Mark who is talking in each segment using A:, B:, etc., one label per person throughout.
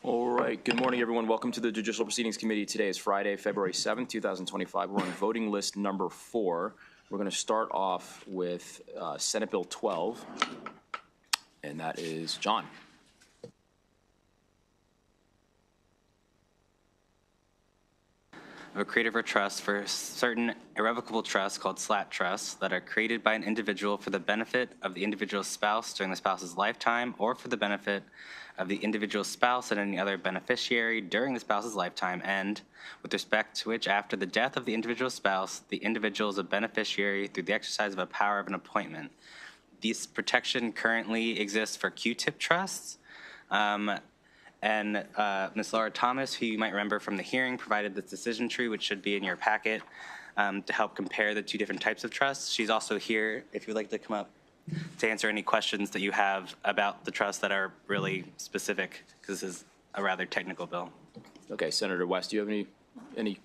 A: All right. Good morning, everyone. Welcome to the Judicial Proceedings Committee. Today is Friday, February 7th, 2025. We're on voting list number 4. We're going to start off with Senate Bill 12, and that is John.
B: Of a creative or trust for certain irrevocable trusts called slat trusts that are created by an individual for the benefit of the individual's spouse during the spouse's lifetime or for the benefit of the individual's spouse and any other beneficiary during the spouse's lifetime, and with respect to which after the death of the individual's spouse, the individual is a beneficiary through the exercise of a power of an appointment. This protection currently exists for Q-tip trusts. And Ms. Laura Thomas, who you might remember from the hearing, provided this decision tree, which should be in your packet, to help compare the two different types of trusts. She's also here if you'd like to come up to answer any questions that you have about the trusts that are really specific, because this is a rather technical bill.
A: Okay, Senator West, do you have any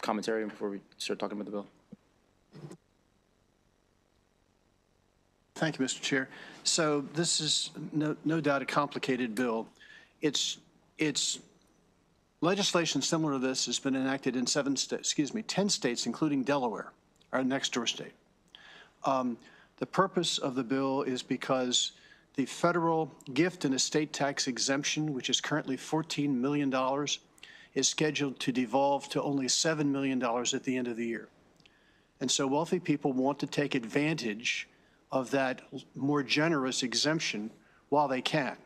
A: commentary before we start talking about the bill?
C: Thank you, Mr. Chair. So this is no doubt a complicated bill. It's legislation similar to this has been enacted in 10 states, including Delaware, our next door state. The purpose of the bill is because the federal gift and estate tax exemption, which is currently $14 million, is scheduled to devolve to only $7 million at the end of the year. And so wealthy people want to take advantage of that more generous exemption while they can.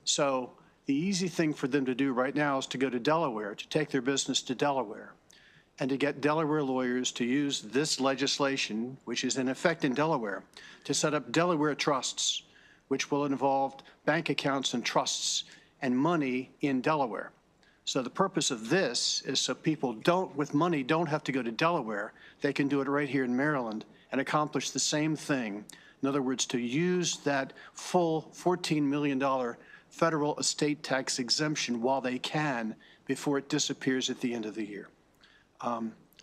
C: So the easy thing for them to do right now is to go to Delaware, to take their business to Delaware, and to get Delaware lawyers to use this legislation, which is in effect in Delaware, to set up Delaware trusts, which will involve bank accounts and trusts and money in Delaware. So the purpose of this is so people with money don't have to go to Delaware. They can do it right here in Maryland and accomplish the same thing. In other words, to use that full $14 million federal estate tax exemption while they can before it disappears at the end of the year.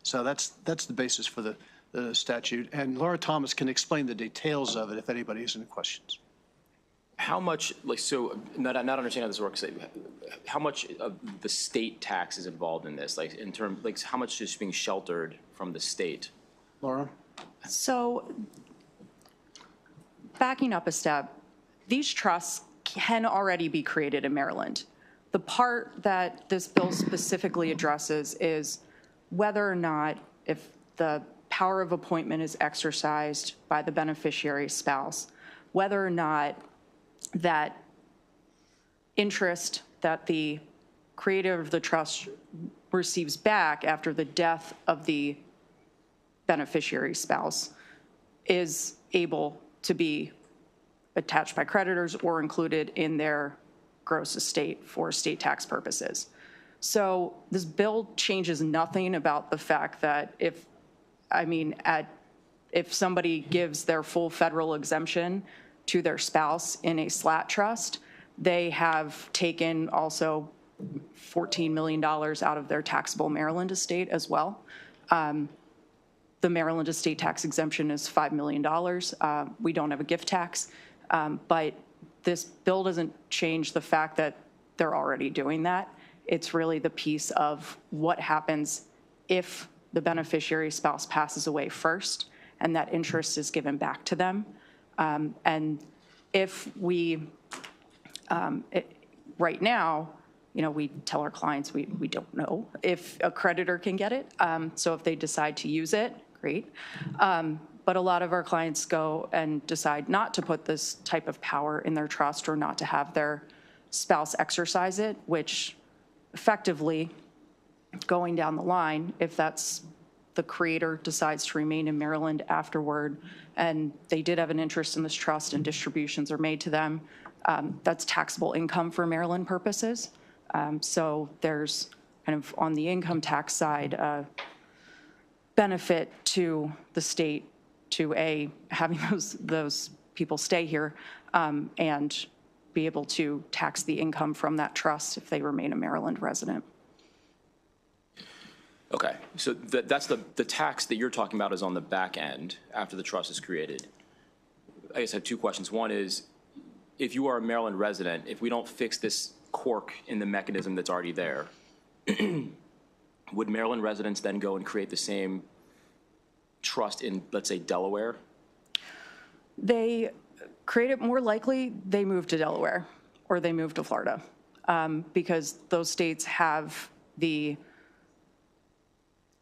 C: So that's the basis for the statute. And Laura Thomas can explain the details of it if anybody has any questions.
A: How much, not understanding how this works, how much of the state tax is involved in this? How much is being sheltered from the state?
C: Laura?
D: So, backing up a step, these trusts can already be created in Maryland. The part that this bill specifically addresses is whether or not, if the power of appointment is exercised by the beneficiary spouse, whether or not that interest that the creator of the trust receives back after the death of the beneficiary spouse is able to be attached by creditors or included in their gross estate for estate tax purposes. So this bill changes nothing about the fact that if somebody gives their full federal exemption to their spouse in a slat trust, they have taken also $14 million out of their taxable Maryland estate as well. The Maryland estate tax exemption is $5 million. We don't have a gift tax, but this bill doesn't change the fact that they're already doing that. It's really the piece of what happens if the beneficiary spouse passes away first and that interest is given back to them. And if we, right now, we tell our clients we don't know if a creditor can get it. So if they decide to use it, great. But a lot of our clients go and decide not to put this type of power in their trust or not to have their spouse exercise it, which effectively, going down the line, if that's the creator decides to remain in Maryland afterward and they did have an interest in this trust and distributions are made to them, that's taxable income for Maryland purposes. So there's kind of on the income tax side, benefit to the state to having those people stay here and be able to tax the income from that trust if they remain a Maryland resident.
A: Okay, so that's the tax that you're talking about is on the back end after the trust is created. I guess I have two questions. One is, if you are a Maryland resident, if we don't fix this cork in the mechanism that's already there. Would Maryland residents then go and create the same trust in, let's say, Delaware?
D: They create it, more likely they move to Delaware or they move to Florida, because those states have the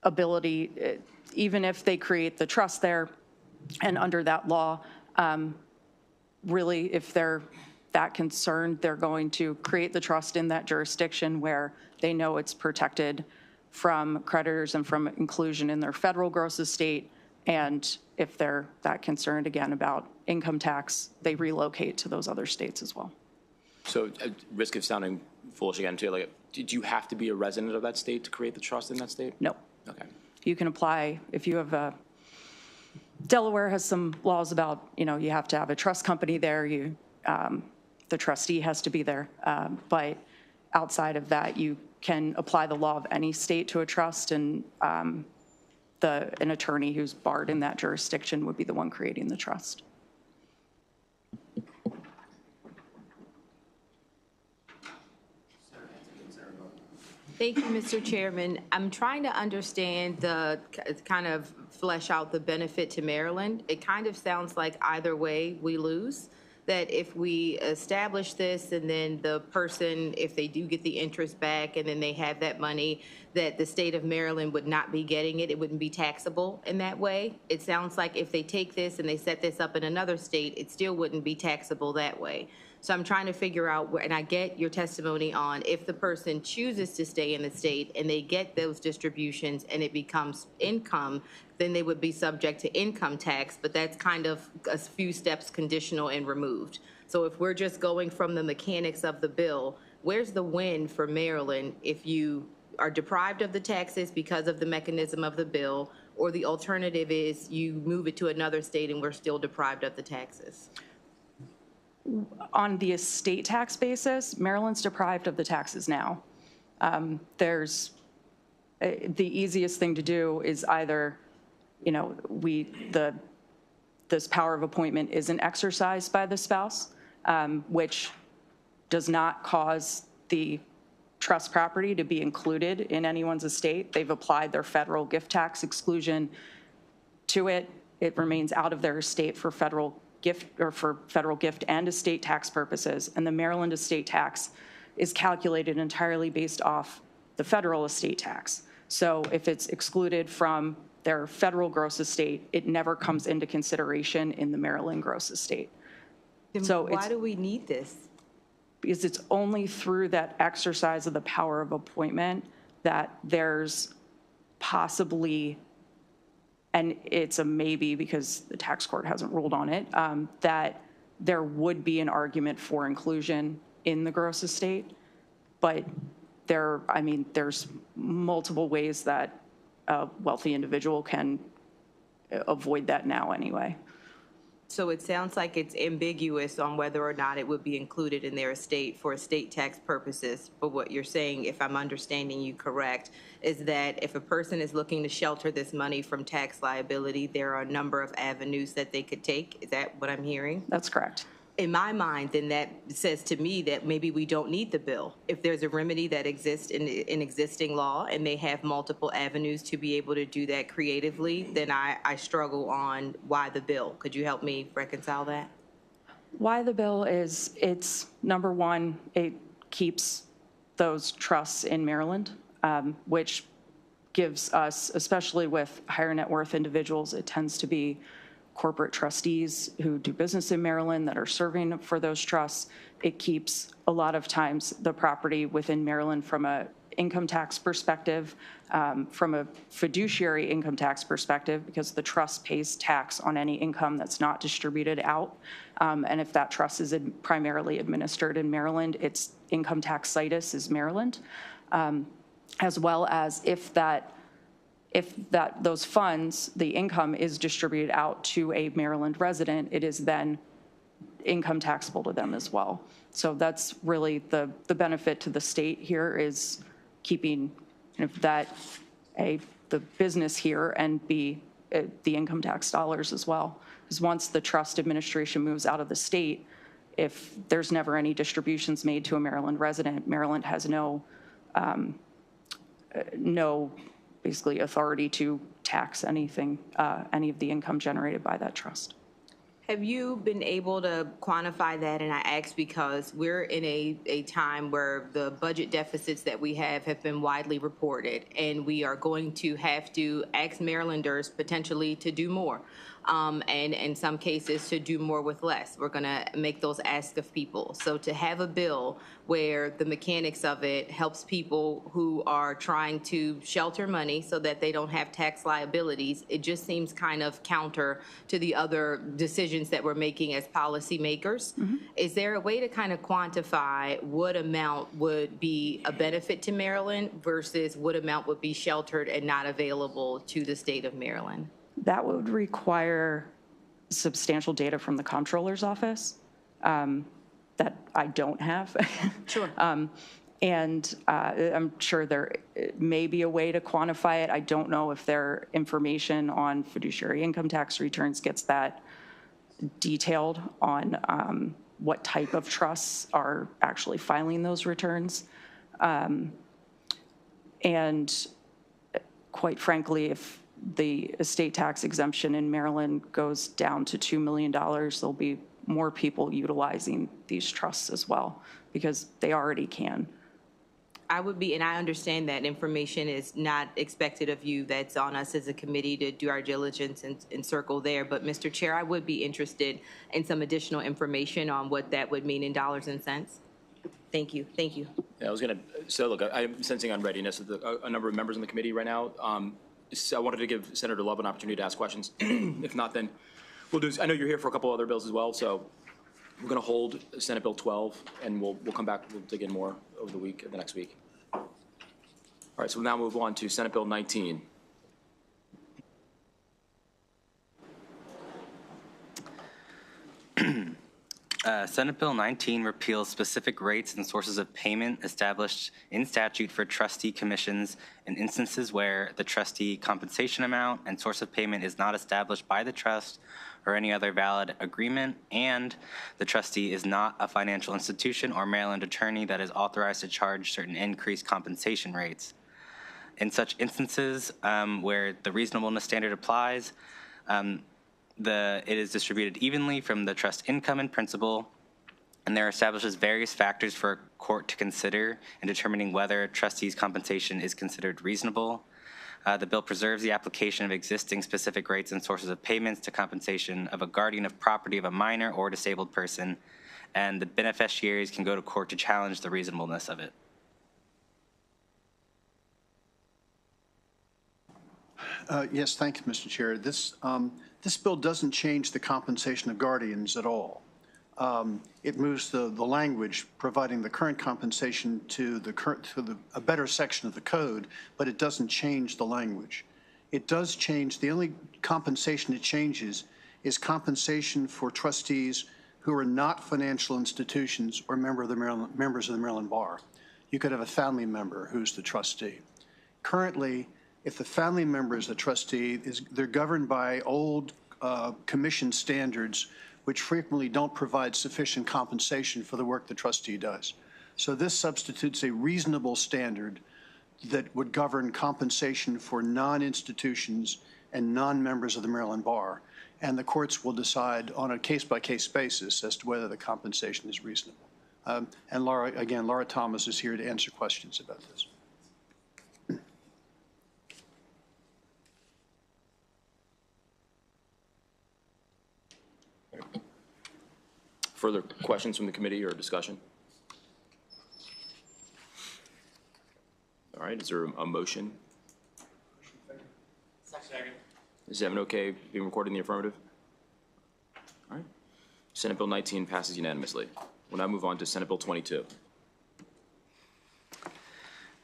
D: ability, even if they create the trust there, and under that law, really, if they're that concerned, they're going to create the trust in that jurisdiction where they know it's protected from creditors and from inclusion in their federal gross estate. And if they're that concerned, again, about income tax, they relocate to those other states as well.
A: So at risk of sounding foolish again, too, like, did you have to be a resident of that state to create the trust in that state?
D: No.
A: Okay.
D: You can apply if you have a, Delaware has some laws about, you have to have a trust company there. The trustee has to be there. But outside of that, you can apply the law of any state to a trust, and an attorney who's barred in that jurisdiction would be the one creating the trust.
E: Thank you, Mr. Chairman. I'm trying to understand kind of flesh out the benefit to Maryland. It kind of sounds like either way we lose, that if we establish this and then the person, if they do get the interest back and then they have that money, that the state of Maryland would not be getting it, it wouldn't be taxable in that way. It sounds like if they take this and they set this up in another state, it still wouldn't be taxable that way. So I'm trying to figure out where, and I get your testimony on if the person chooses to stay in the state and they get those distributions and it becomes income, then they would be subject to income tax, but that's kind of a few steps conditional and removed. So if we're just going from the mechanics of the bill, where's the win for Maryland if you are deprived of the taxes because of the mechanism of the bill, or the alternative is you move it to another state and we're still deprived of the taxes?
D: On the estate tax basis, Maryland's deprived of the taxes now. The easiest thing to do is either, this power of appointment isn't exercised by the spouse, which does not cause the trust property to be included in anyone's estate. They've applied their federal gift tax exclusion to it. It remains out of their estate for federal gift and estate tax purposes. And the Maryland estate tax is calculated entirely based off the federal estate tax. So if it's excluded from their federal gross estate, it never comes into consideration in the Maryland gross estate.
E: Then
D: so
E: why do we need this?
D: Because it's only through that exercise of the power of appointment that there's possibly, and it's a maybe because the tax court hasn't ruled on it, that there would be an argument for inclusion in the gross estate. But there's multiple ways that a wealthy individual can avoid that now anyway.
E: So it sounds like it's ambiguous on whether or not it would be included in their estate for estate tax purposes. But what you're saying, if I'm understanding you correct, is that if a person is looking to shelter this money from tax liability, there are a number of avenues that they could take. Is that what I'm hearing?
D: That's correct.
E: In my mind, then that says to me that maybe we don't need the bill. If there's a remedy that exists in existing law and they have multiple avenues to be able to do that creatively, then I struggle on why the bill. Could you help me reconcile that?
D: Why the bill is, it's number one, it keeps those trusts in Maryland, which gives us, especially with higher net worth individuals, it tends to be corporate trustees who do business in Maryland that are serving for those trusts. It keeps a lot of times the property within Maryland from a income tax perspective, from a fiduciary income tax perspective, because the trust pays tax on any income that's not distributed out. And if that trust is primarily administered in Maryland, its income tax situs is Maryland, as well as if those funds, the income is distributed out to a Maryland resident, it is then income taxable to them as well. So that's really the benefit to the state here is keeping the business here and the income tax dollars as well. Because once the trust administration moves out of the state, if there's never any distributions made to a Maryland resident, Maryland has no basically authority to tax anything, any of the income generated by that trust.
E: Have you been able to quantify that? And I ask because we're in a time where the budget deficits that we have been widely reported, and we are going to have to ask Marylanders potentially to do more. And in some cases to do more with less. We're going to make those asks of people. So to have a bill where the mechanics of it helps people who are trying to shelter money so that they don't have tax liabilities, it just seems kind of counter to the other decisions that we're making as policymakers. Mm-hmm. Is there a way to kind of quantify what amount would be a benefit to Maryland versus what amount would be sheltered and not available to the state of Maryland?
D: That would require substantial data from the comptroller's office that I don't have.
E: Sure.
D: And I'm sure there may be a way to quantify it. I don't know if their information on fiduciary income tax returns gets that detailed on what type of trusts are actually filing those returns. And quite frankly, if the estate tax exemption in Maryland goes down to $2 million, there'll be more people utilizing these trusts as well, because they already can.
E: I would be, and I understand that information is not expected of you. That's on us as a committee to do our diligence and circle there. But Mr. Chair, I would be interested in some additional information on what that would mean in dollars and cents. Thank you. Thank you.
A: Yeah, so look, I'm sensing unreadiness of a number of members on the committee right now. So I wanted to give Senator Love an opportunity to ask questions. If not, then we'll do. I know you're here for a couple other bills as well, so we're going to hold Senate Bill 12, and we'll come back. We'll dig in more over the next week. All right, so we'll now move on to Senate Bill 19.
B: Senate Bill 19 repeals specific rates and sources of payment established in statute for trustee commissions in instances where the trustee compensation amount and source of payment is not established by the trust or any other valid agreement, and the trustee is not a financial institution or Maryland attorney that is authorized to charge certain increased compensation rates. In such instances where the reasonableness standard applies, it is distributed evenly from the trust income and principal, and there establishes various factors for a court to consider in determining whether a trustee's compensation is considered reasonable. The bill preserves the application of existing specific rates and sources of payments to compensation of a guardian of property of a minor or disabled person, and the beneficiaries can go to court to challenge the reasonableness of it.
C: Yes, thank you, Mr. Chair. This bill doesn't change the compensation of guardians at all. It moves the language providing the current compensation to a better section of the code, but it doesn't change the language. It does change, the only compensation it changes is compensation for trustees who are not financial institutions or members of the Maryland Bar. You could have a family member who's the trustee. Currently, if the family member is the trustee, they're governed by old commission standards which frequently don't provide sufficient compensation for the work the trustee does. So this substitutes a reasonable standard that would govern compensation for non-institutions and non-members of the Maryland Bar. And the courts will decide on a case-by-case basis as to whether the compensation is reasonable. And Laura Thomas is here to answer questions about this.
A: Further questions from the committee or discussion? All right, is there a motion? Second. Is 7 okay being recorded in the affirmative? All right. Senate Bill 19 passes unanimously. We'll now move on to Senate Bill 22.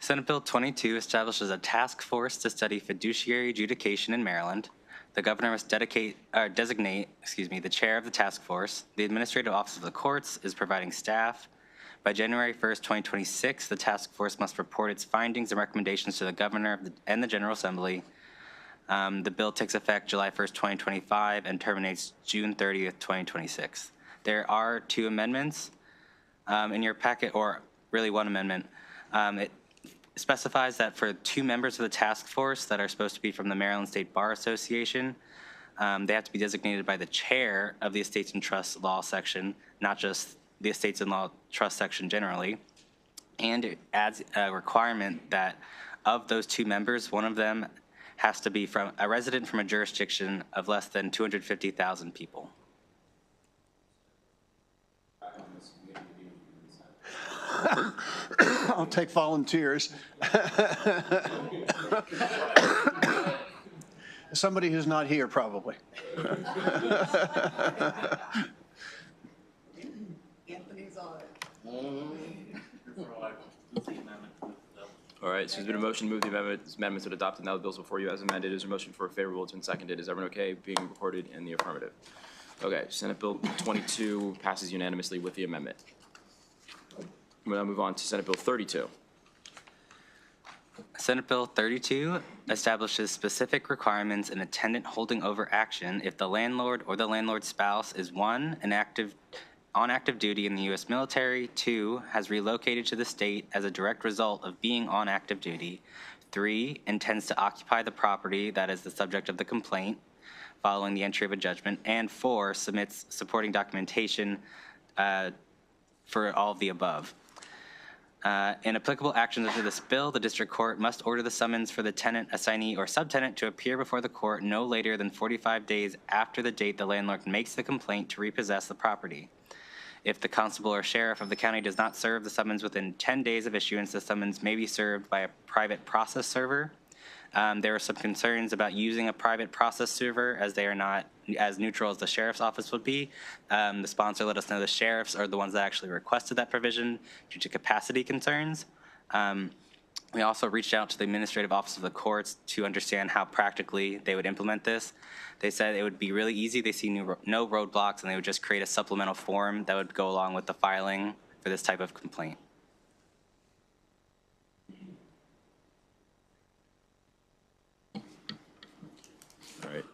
B: Senate Bill 22 establishes a task force to study fiduciary adjudication in Maryland. The governor must designate the chair of the task force. The administrative office of the courts is providing staff. By January 1st, 2026, the task force must report its findings and recommendations to the governor and the General Assembly. The bill takes effect July 1st, 2025 and terminates June 30th, 2026. There are 2 amendments in your packet, or really 1 amendment. It specifies that for 2 members of the task force that are supposed to be from the Maryland State Bar Association, they have to be designated by the chair of the Estates and Trust Law section, not just the Estates and Law Trust section generally. And it adds a requirement that of those 2 members, one of them has to be from a resident from a jurisdiction of less than 250,000 people.
C: I'll take volunteers. Somebody who's not here, probably.
F: Anthony's on it.
A: All right, so there's been a motion to move the amendments that adopted. Now the bill's before you as amended. Is there a motion for favorable? It's been seconded. Is everyone okay being recorded in the affirmative? Okay, Senate Bill 22 passes unanimously with the amendment. We'll now move on to Senate Bill 32.
B: Senate Bill 32 establishes specific requirements in a tenant holding over action if the landlord or the landlord's spouse is 1, on active duty in the U.S. military, 2, has relocated to the state as a direct result of being on active duty, 3, intends to occupy the property that is the subject of the complaint following the entry of a judgment, and 4, submits supporting documentation for all of the above. In applicable actions under this bill, the district court must order the summons for the tenant, assignee, or subtenant to appear before the court no later than 45 days after the date the landlord makes the complaint to repossess the property. If the constable or sheriff of the county does not serve the summons within 10 days of issuance, the summons may be served by a private process server. There are some concerns about using a private process server as they are not as neutral as the sheriff's office would be. The sponsor let us know the sheriffs are the ones that actually requested that provision due to capacity concerns. We also reached out to the administrative office of the courts to understand how practically they would implement this. They said it would be really easy. They see no roadblocks, and they would just create a supplemental form that would go along with the filing for this type of complaint.
A: All right.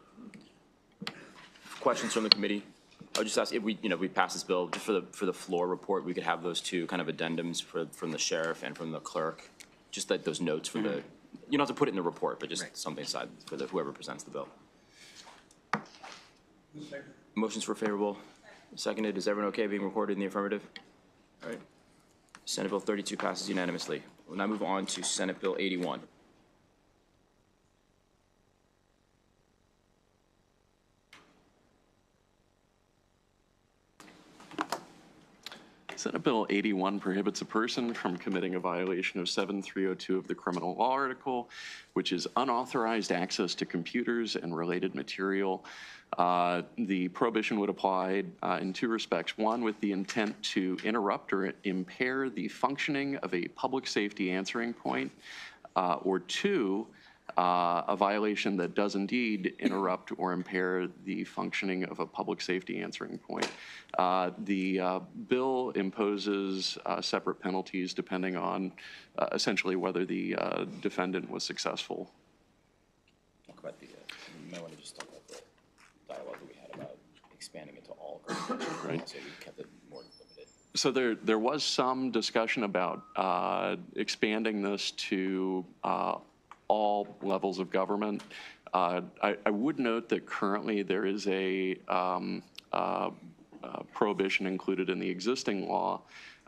A: Questions from the committee? I would just ask if we pass this bill just for the floor report, we could have those 2 kind of addendums from the sheriff and from the clerk, just like those notes for the. You don't have to put it in the report, but just something aside for whoever presents the bill. Motions for favorable, seconded. Is everyone okay being recorded in the affirmative? All right. Senate Bill 32 passes unanimously. We'll now move on to Senate Bill 81.
G: Senate Bill 81 prohibits a person from committing a violation of 7302 of the criminal law article, which is unauthorized access to computers and related material. The prohibition would apply in 2 respects. 1, with the intent to interrupt or impair the functioning of a public safety answering point, or 2, a violation that does indeed interrupt or impair the functioning of a public safety answering point. The bill imposes separate penalties depending on essentially whether the defendant was successful.
A: Talk about you might want to just talk about the dialogue that we had about expanding it to all criminal.
G: Right.
A: So we kept it more limited.
G: So there was some discussion about expanding this to all levels of government. I would note that currently there is a prohibition included in the existing law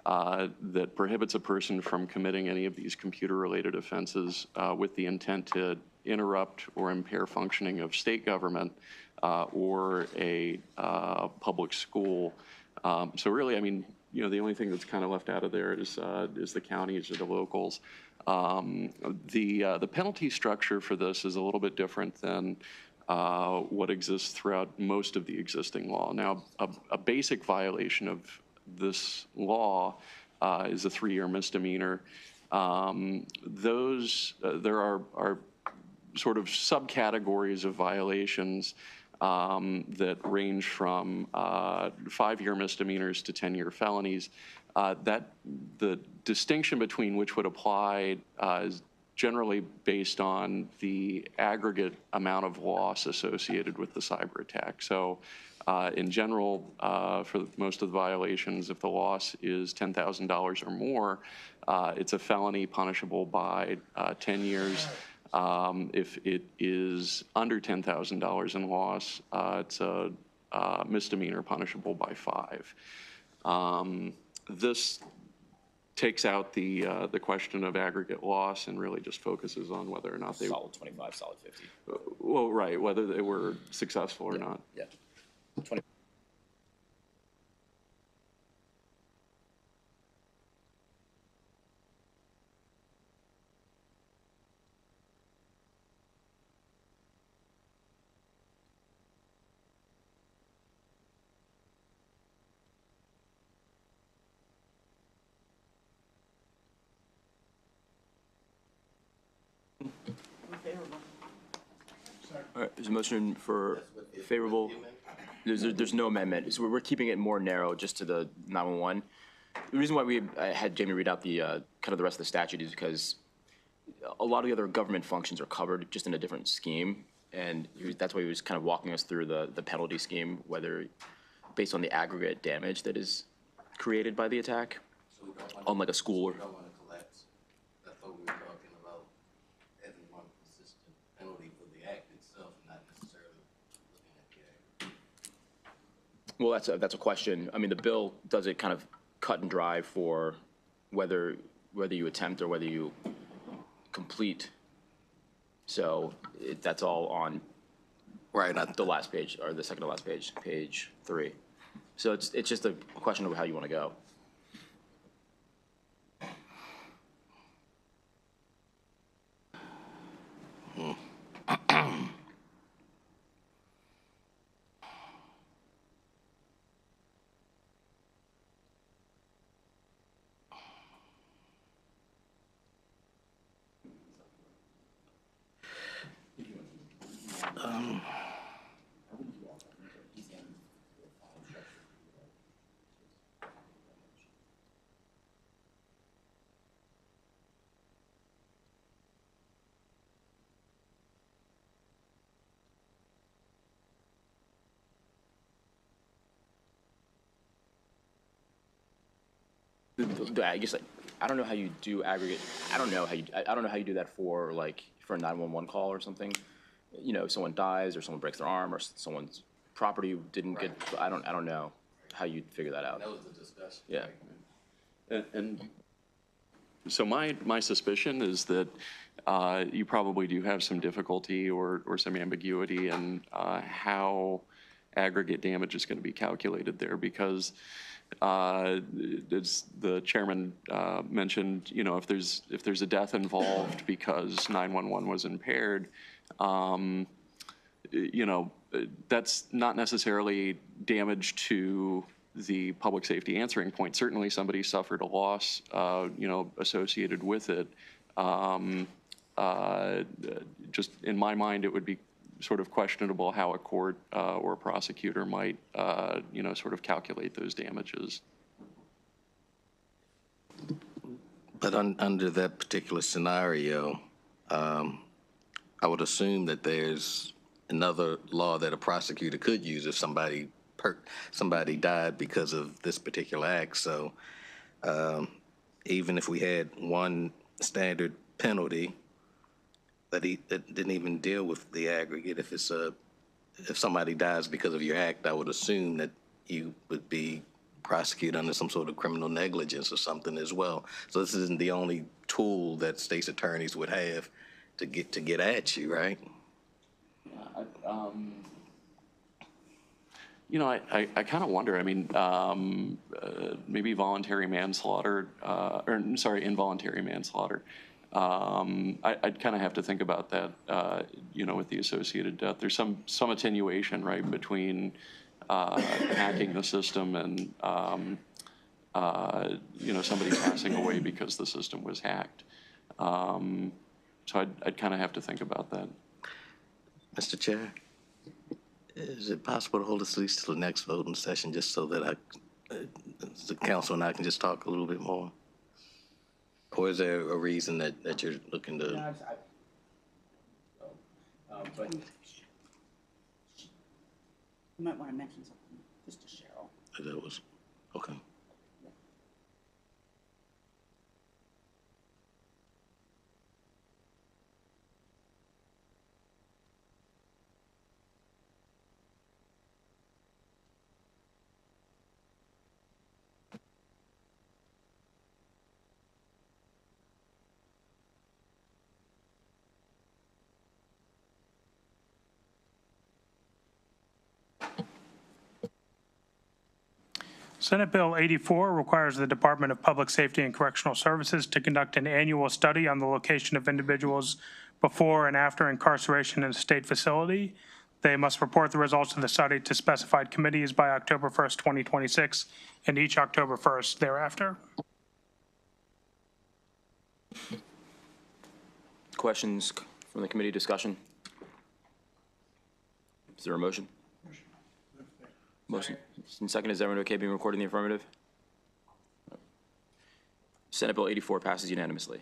G: that prohibits a person from committing any of these computer-related offenses with the intent to interrupt or impair functioning of state government or a public school. So really, I mean, the only thing that's kind of left out of there is the counties or the locals. The penalty structure for this is a little bit different than what exists throughout most of the existing law. Now, a basic violation of this law is a 3-year misdemeanor. There are sort of subcategories of violations that range from 5-year misdemeanors to 10-year felonies. That the distinction between which would apply is generally based on the aggregate amount of loss associated with the cyber attack. So In general, for most of the violations, if the loss is $10,000 or more, it's a felony punishable by 10 years. If it is under $10,000 in loss, it's a misdemeanor punishable by 5. This takes out the question of aggregate loss and really just focuses on whether or not they.
A: Solid 25, solid 50.
G: Well, right, whether they were successful or not.
A: Yeah. 20. All right, there's a motion for favorable. There's no amendment. So we're keeping it more narrow just to the 911. The reason why I had Jamie read out the kind of the rest of the statute is because a lot of the other government functions are covered just in a different scheme. And that's why he was kind of walking us through the penalty scheme, whether based on the aggregate damage that is created by the attack, unlike a school or.
H: We don't want to collapse. That's what we were talking about, having one consistent penalty for the act itself, not necessarily looking at the aggregate.
A: Well, that's a question. I mean, the bill does it kind of cut and dry for whether you attempt or whether you complete. So that's all on the last page, or the second to last page, page 3. So it's just a question of how you want to go. I guess I don't know how you do aggregate. I don't know how you do that for for a 911 call or something. You know, if someone dies or someone breaks their arm or someone's property didn't get. I don't know how you figure that out.
H: That was the discussion.
G: Yeah. And so my suspicion is that you probably do have some difficulty or some ambiguity in how aggregate damage is going to be calculated there, because as the chairman mentioned, you know, if there's a death involved because 911 was impaired, you know, that's not necessarily damage to the public safety answering point. Certainly somebody suffered a loss, you know, associated with it. Just in my mind, it would be sort of questionable how a court or a prosecutor might, you know, sort of calculate those damages.
H: But under that particular scenario, I would assume that there's another law that a prosecutor could use if somebody died because of this particular act. So even if we had one standard penalty that didn't even deal with the aggregate, if somebody dies because of your act, I would assume that you would be prosecuted under some sort of criminal negligence or something as well. So this isn't the only tool that state's attorneys would have to get at you, right?
G: You know, I kind of wonder. I mean, maybe voluntary manslaughter, involuntary manslaughter. I'd kind of have to think about that, you know, with the associated death. There's some attenuation, right, between hacking the system and, you know, somebody passing away because the system was hacked. So I'd kind of have to think about that.
H: Mr. Chair, is it possible to hold this at least till the next voting session, just so that the council and I can just talk a little bit more? Or is there a reason that you're looking to?
F: You might want to mention something, just to Cheryl.
H: That was, okay.
I: Senate Bill 84 requires the Department of Public Safety and Correctional Services to conduct an annual study on the location of individuals before and after incarceration in a state facility. They must report the results of the study to specified committees by October 1st, 2026, and each October 1st thereafter.
A: Questions from the committee, discussion? Is there a motion? Motion. And second, is everyone okay being recorded in the affirmative? Senate Bill 84 passes unanimously.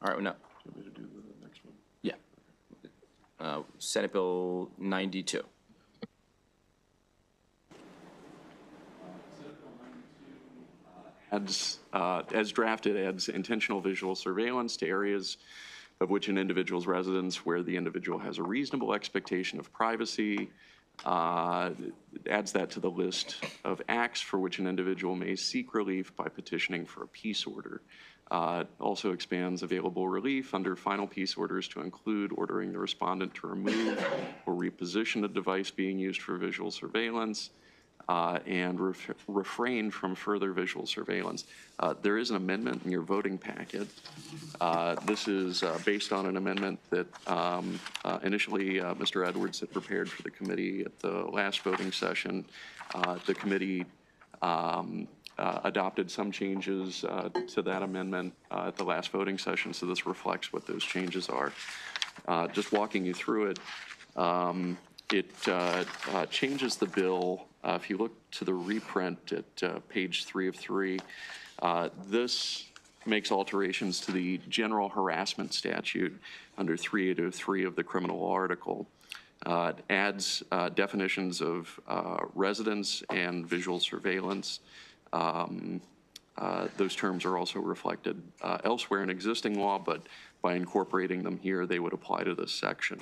A: All right, no. Yeah. Senate Bill 92.
G: As drafted, adds intentional visual surveillance to areas of which an individual's residence where the individual has a reasonable expectation of privacy. Adds that to the list of acts for which an individual may seek relief by petitioning for a peace order. Also expands available relief under final peace orders to include ordering the respondent to remove or reposition a device being used for visual surveillance, and refrain from further visual surveillance. There is an amendment in your voting packet. This is based on an amendment that initially Mr. Edwards had prepared for the committee at the last voting session. The committee adopted some changes to that amendment at the last voting session, so this reflects what those changes are. Just walking you through it, it changes the bill. If you look to the reprint at page 3 of 3, this makes alterations to the general harassment statute under 3803 of the criminal law article. It adds definitions of residence and visual surveillance. Those terms are also reflected elsewhere in existing law, but by incorporating them here, they would apply to this section.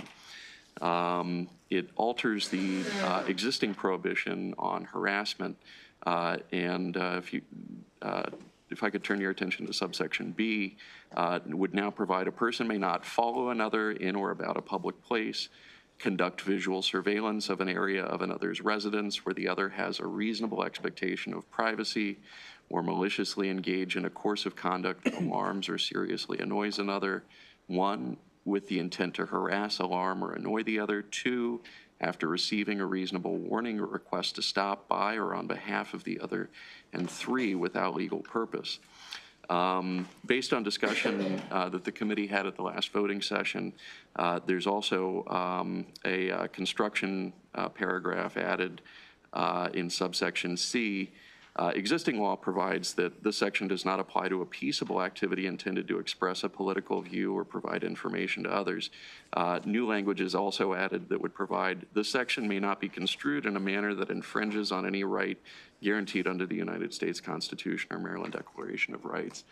G: It alters the existing prohibition on harassment, and if I could turn your attention to subsection B, would now provide a person may not follow another in or about a public place, conduct visual surveillance of an area of another's residence where the other has a reasonable expectation of privacy, or maliciously engage in a course of conduct that alarms or seriously annoys another. 1, with the intent to harass, alarm, or annoy the other. 2, after receiving a reasonable warning or request to stop by or on behalf of the other. And 3, without legal purpose. Based on discussion that the committee had at the last voting session, there's also a construction paragraph added in subsection C. Existing law provides that this section does not apply to a peaceable activity intended to express a political view or provide information to others. New language is also added that would provide this section may not be construed in a manner that infringes on any right guaranteed under the United States Constitution or Maryland Declaration of Rights.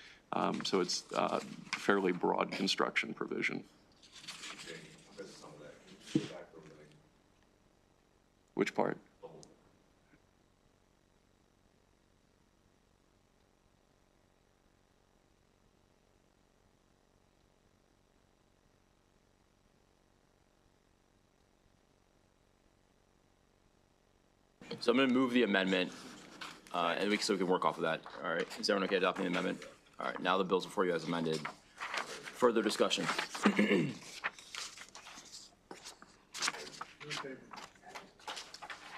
G: So it's a fairly broad construction provision. Which part?
A: So I'm going to move the amendment, and we can work off of that. All right. Is everyone okay adopting the amendment? All right. Now the bill's before you as amended. Further discussion.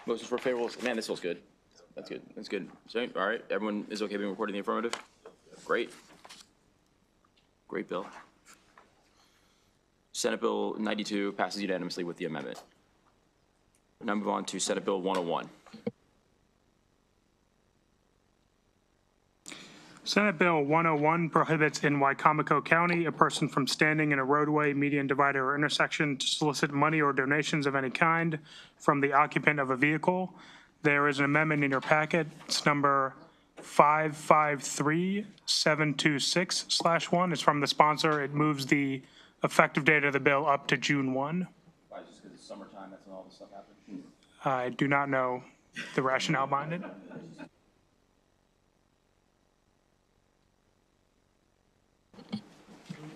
A: Motions for favorable. Man, this feels good. That's good. That's good. So, all right. Everyone is okay being recorded in the affirmative? Great. Great bill. Senate Bill 92 passes unanimously with the amendment. Now move on to Senate Bill 101.
I: Senate Bill 101 prohibits in Wycomico County a person from standing in a roadway, median, divider, or intersection to solicit money or donations of any kind from the occupant of a vehicle. There is an amendment in your packet. It's number 553726/1. It's from the sponsor. It moves the effective date of the bill up to June 1.
A: Why, just because it's summertime, that's when all this stuff happens?
I: I do not know the rationale behind it.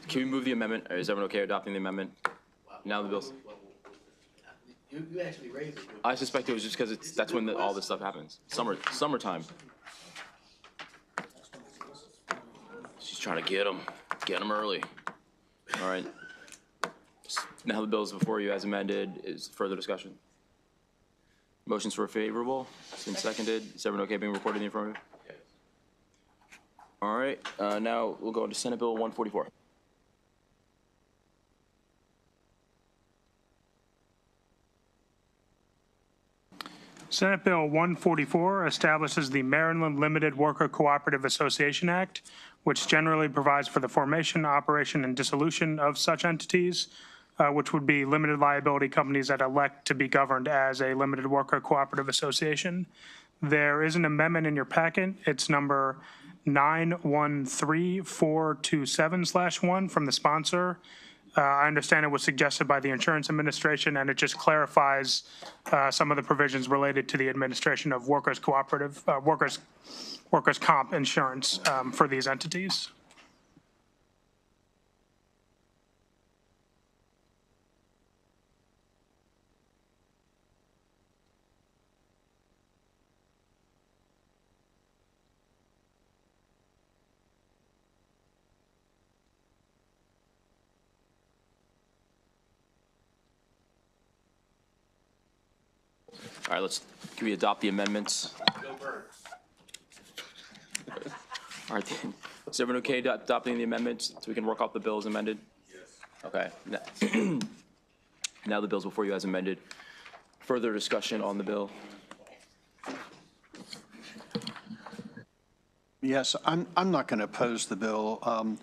A: Can we move the amendment? Is everyone okay adopting the amendment? Now the bill's.
H: You actually raised it.
A: I suspect it was just because that's when all this stuff happens. Summertime. She's trying to get them early. All right. Now the bill is before you as amended. Is further discussion? Motions for favorable. It's been seconded. Is everyone okay being recorded in the affirmative? All right. Now we'll go into Senate Bill 144.
I: Senate Bill 144 establishes the Maryland Limited Worker Cooperative Association Act, which generally provides for the formation, operation, and dissolution of such entities, which would be limited liability companies that elect to be governed as a limited worker cooperative association. There is an amendment in your packet. It's number 913427/1 from the sponsor. I understand it was suggested by the Insurance Administration, and it just clarifies some of the provisions related to the administration of workers' cooperative, workers' comp insurance for these entities.
A: All right, can we adopt the amendments? All right, is everyone okay adopting the amendments so we can work off the bill as amended? Yes. Okay. Now the bill's before you as amended. Further discussion on the bill?
C: Yes, I'm not going to oppose the bill.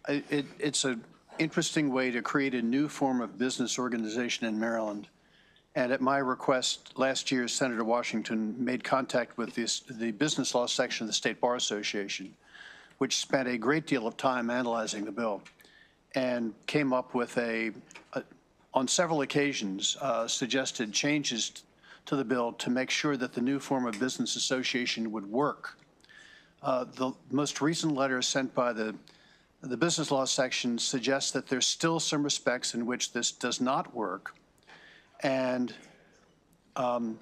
C: It's an interesting way to create a new form of business organization in Maryland. And at my request, last year, Senator Washington made contact with the business law section of the State Bar Association, which spent a great deal of time analyzing the bill and came up with on several occasions, suggested changes to the bill to make sure that the new form of business association would work. The most recent letter sent by the business law section suggests that there's still some respects in which this does not work. And on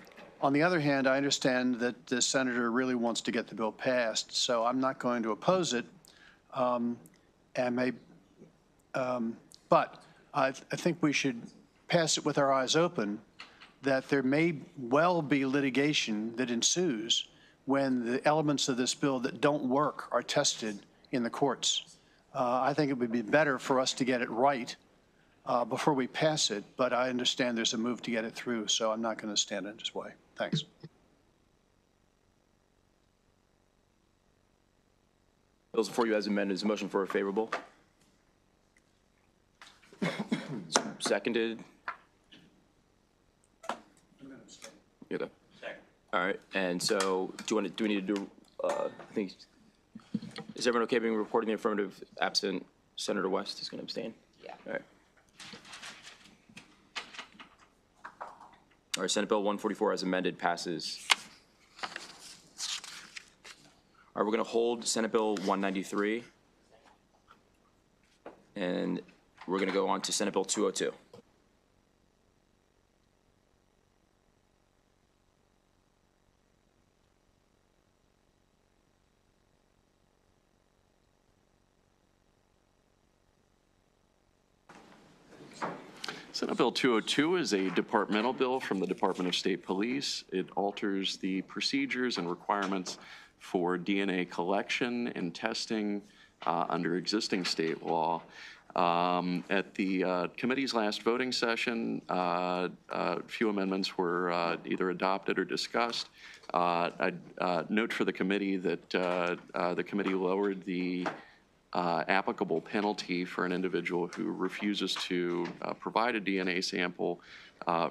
C: the other hand, I understand that the senator really wants to get the bill passed, so I'm not going to oppose it. But I think we should pass it with our eyes open that there may well be litigation that ensues when the elements of this bill that don't work are tested in the courts. I think it would be better for us to get it right before we pass it, but I understand there's a move to get it through, so I'm not going to stand in its way. Thanks.
A: Bills before you as amended. Is a motion for a favorable? Seconded? You okay? All right, and so do we need to do, I think, is everyone okay being reporting the affirmative? Absent Senator West is going to abstain?
E: Yeah.
A: All right. All right, Senate Bill 144 as amended passes. All right, we're going to hold Senate Bill 193, and we're going to go on to Senate Bill 202.
G: Senate Bill 202 is a departmental bill from the Department of State Police. It alters the procedures and requirements for DNA collection and testing under existing state law. At the committee's last voting session, a few amendments were either adopted or discussed. I'd note for the committee that the committee lowered the applicable penalty for an individual who refuses to provide a DNA sample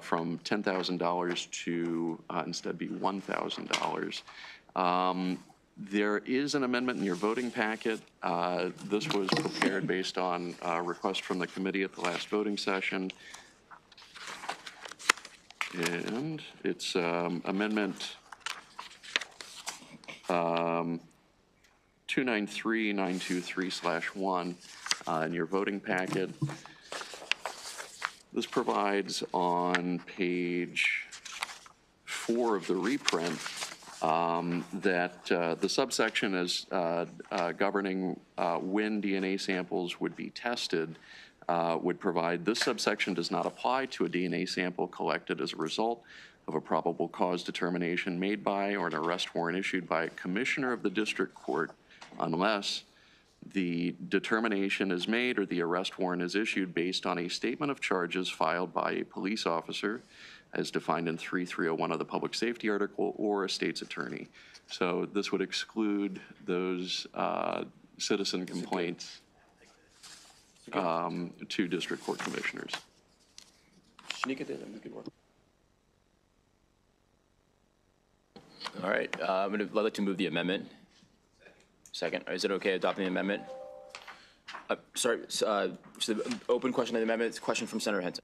G: from $10,000 to instead be $1,000. There is an amendment in your voting packet. This was prepared based on a request from the committee at the last voting session. And it's amendment 293923/1 in your voting packet. This provides on page 4 of the reprint that the subsection is governing when DNA samples would be tested would provide this subsection does not apply to a DNA sample collected as a result of a probable cause determination made by or an arrest warrant issued by a commissioner of the district court unless the determination is made or the arrest warrant is issued based on a statement of charges filed by a police officer as defined in 3301 of the public safety article or a state's attorney. So this would exclude those citizen complaints to district court commissioners.
A: Shanika did good work. All right, I'd like to move the amendment. Second, is it okay adopting the amendment? Sorry, so the open question on the amendment, it's a question from Senator Henson.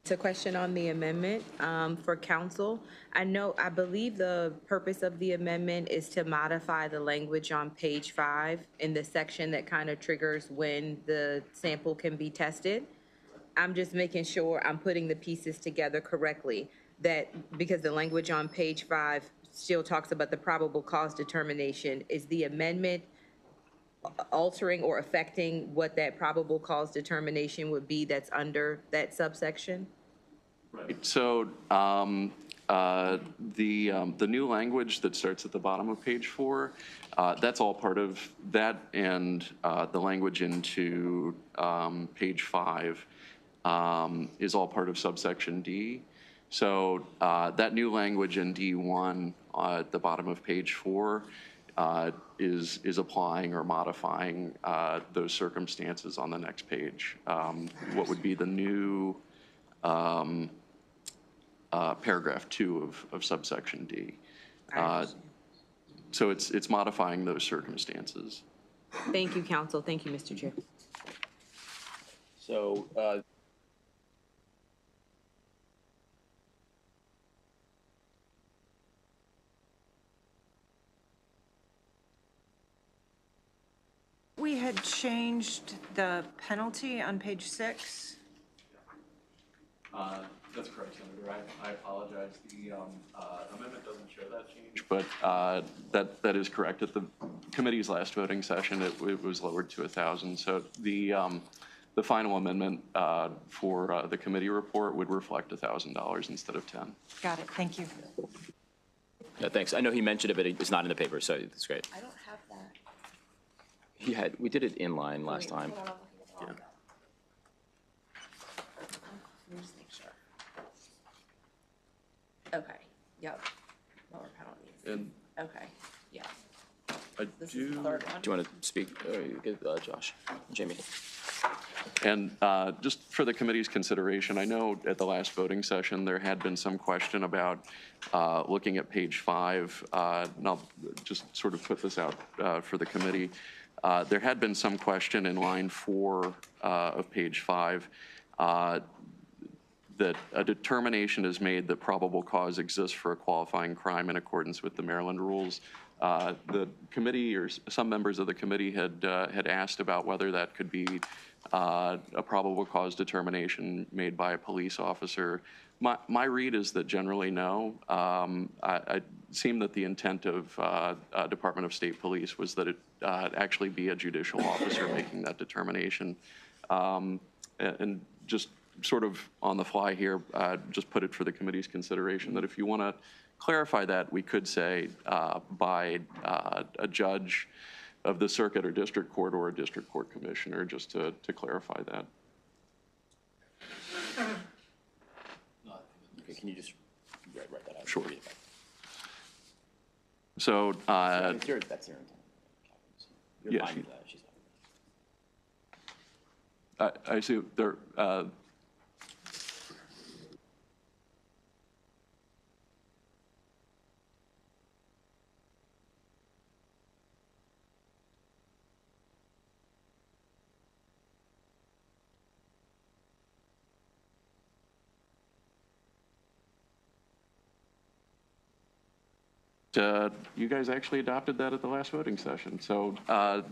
E: It's a question on the amendment for council. I believe the purpose of the amendment is to modify the language on page 5 in the section that kind of triggers when the sample can be tested. I'm just making sure I'm putting the pieces together correctly, that because the language on page 5 still talks about the probable cause determination. Is the amendment altering or affecting what that probable cause determination would be that's under that subsection?
G: Right. So the new language that starts at the bottom of page 4, that's all part of that, and the language into page 5 is all part of subsection D. So that new language in D1 at the bottom of page 4 is applying or modifying those circumstances on the next page. What would be the new paragraph 2 of subsection D. So it's modifying those circumstances.
E: Thank you, counsel. Thank you, Mr. Chair.
A: So
F: We had changed the penalty on page 6.
G: That's correct, Senator. I apologize. The amendment doesn't show that change, but that is correct. At the committee's last voting session, it was lowered to 1,000. So the final amendment for the committee report would reflect $1,000 instead of 10.
F: Got it. Thank you.
A: yeah, thanks. I know he mentioned it, but it's not in the paper, so it's great.
J: I don't have that.
A: We did it in line last time.
J: Yeah. Let me just make sure. Okay, yep. Lower penalties.
G: And
J: Okay, yeah.
G: I
J: This is the third one.
A: Do you want to speak? Give Josh, Jamie.
G: And just for the committee's consideration, I know at the last voting session, there had been some question about looking at page 5. And I'll just sort of put this out for the committee. There had been some question in line 4 of page 5 that a determination is made that probable cause exists for a qualifying crime in accordance with the Maryland rules. The committee or some members of the committee had asked about whether that could be a probable cause determination made by a police officer. My read is that generally no. It seemed that the intent of Department of State Police was that it actually be a judicial officer making that determination. And just sort of on the fly here, just put it for the committee's consideration that if you want to clarify that, we could say by a judge of the circuit or district court or a district court commissioner, just to clarify that.
A: Okay, can you just write that out?
G: Sure.
A: Read it back.
G: So,
A: That's your intent. You're
G: Yeah,
A: fine
G: she-
A: with that. She's fine.
G: I see there, you guys actually adopted that at the last voting session. So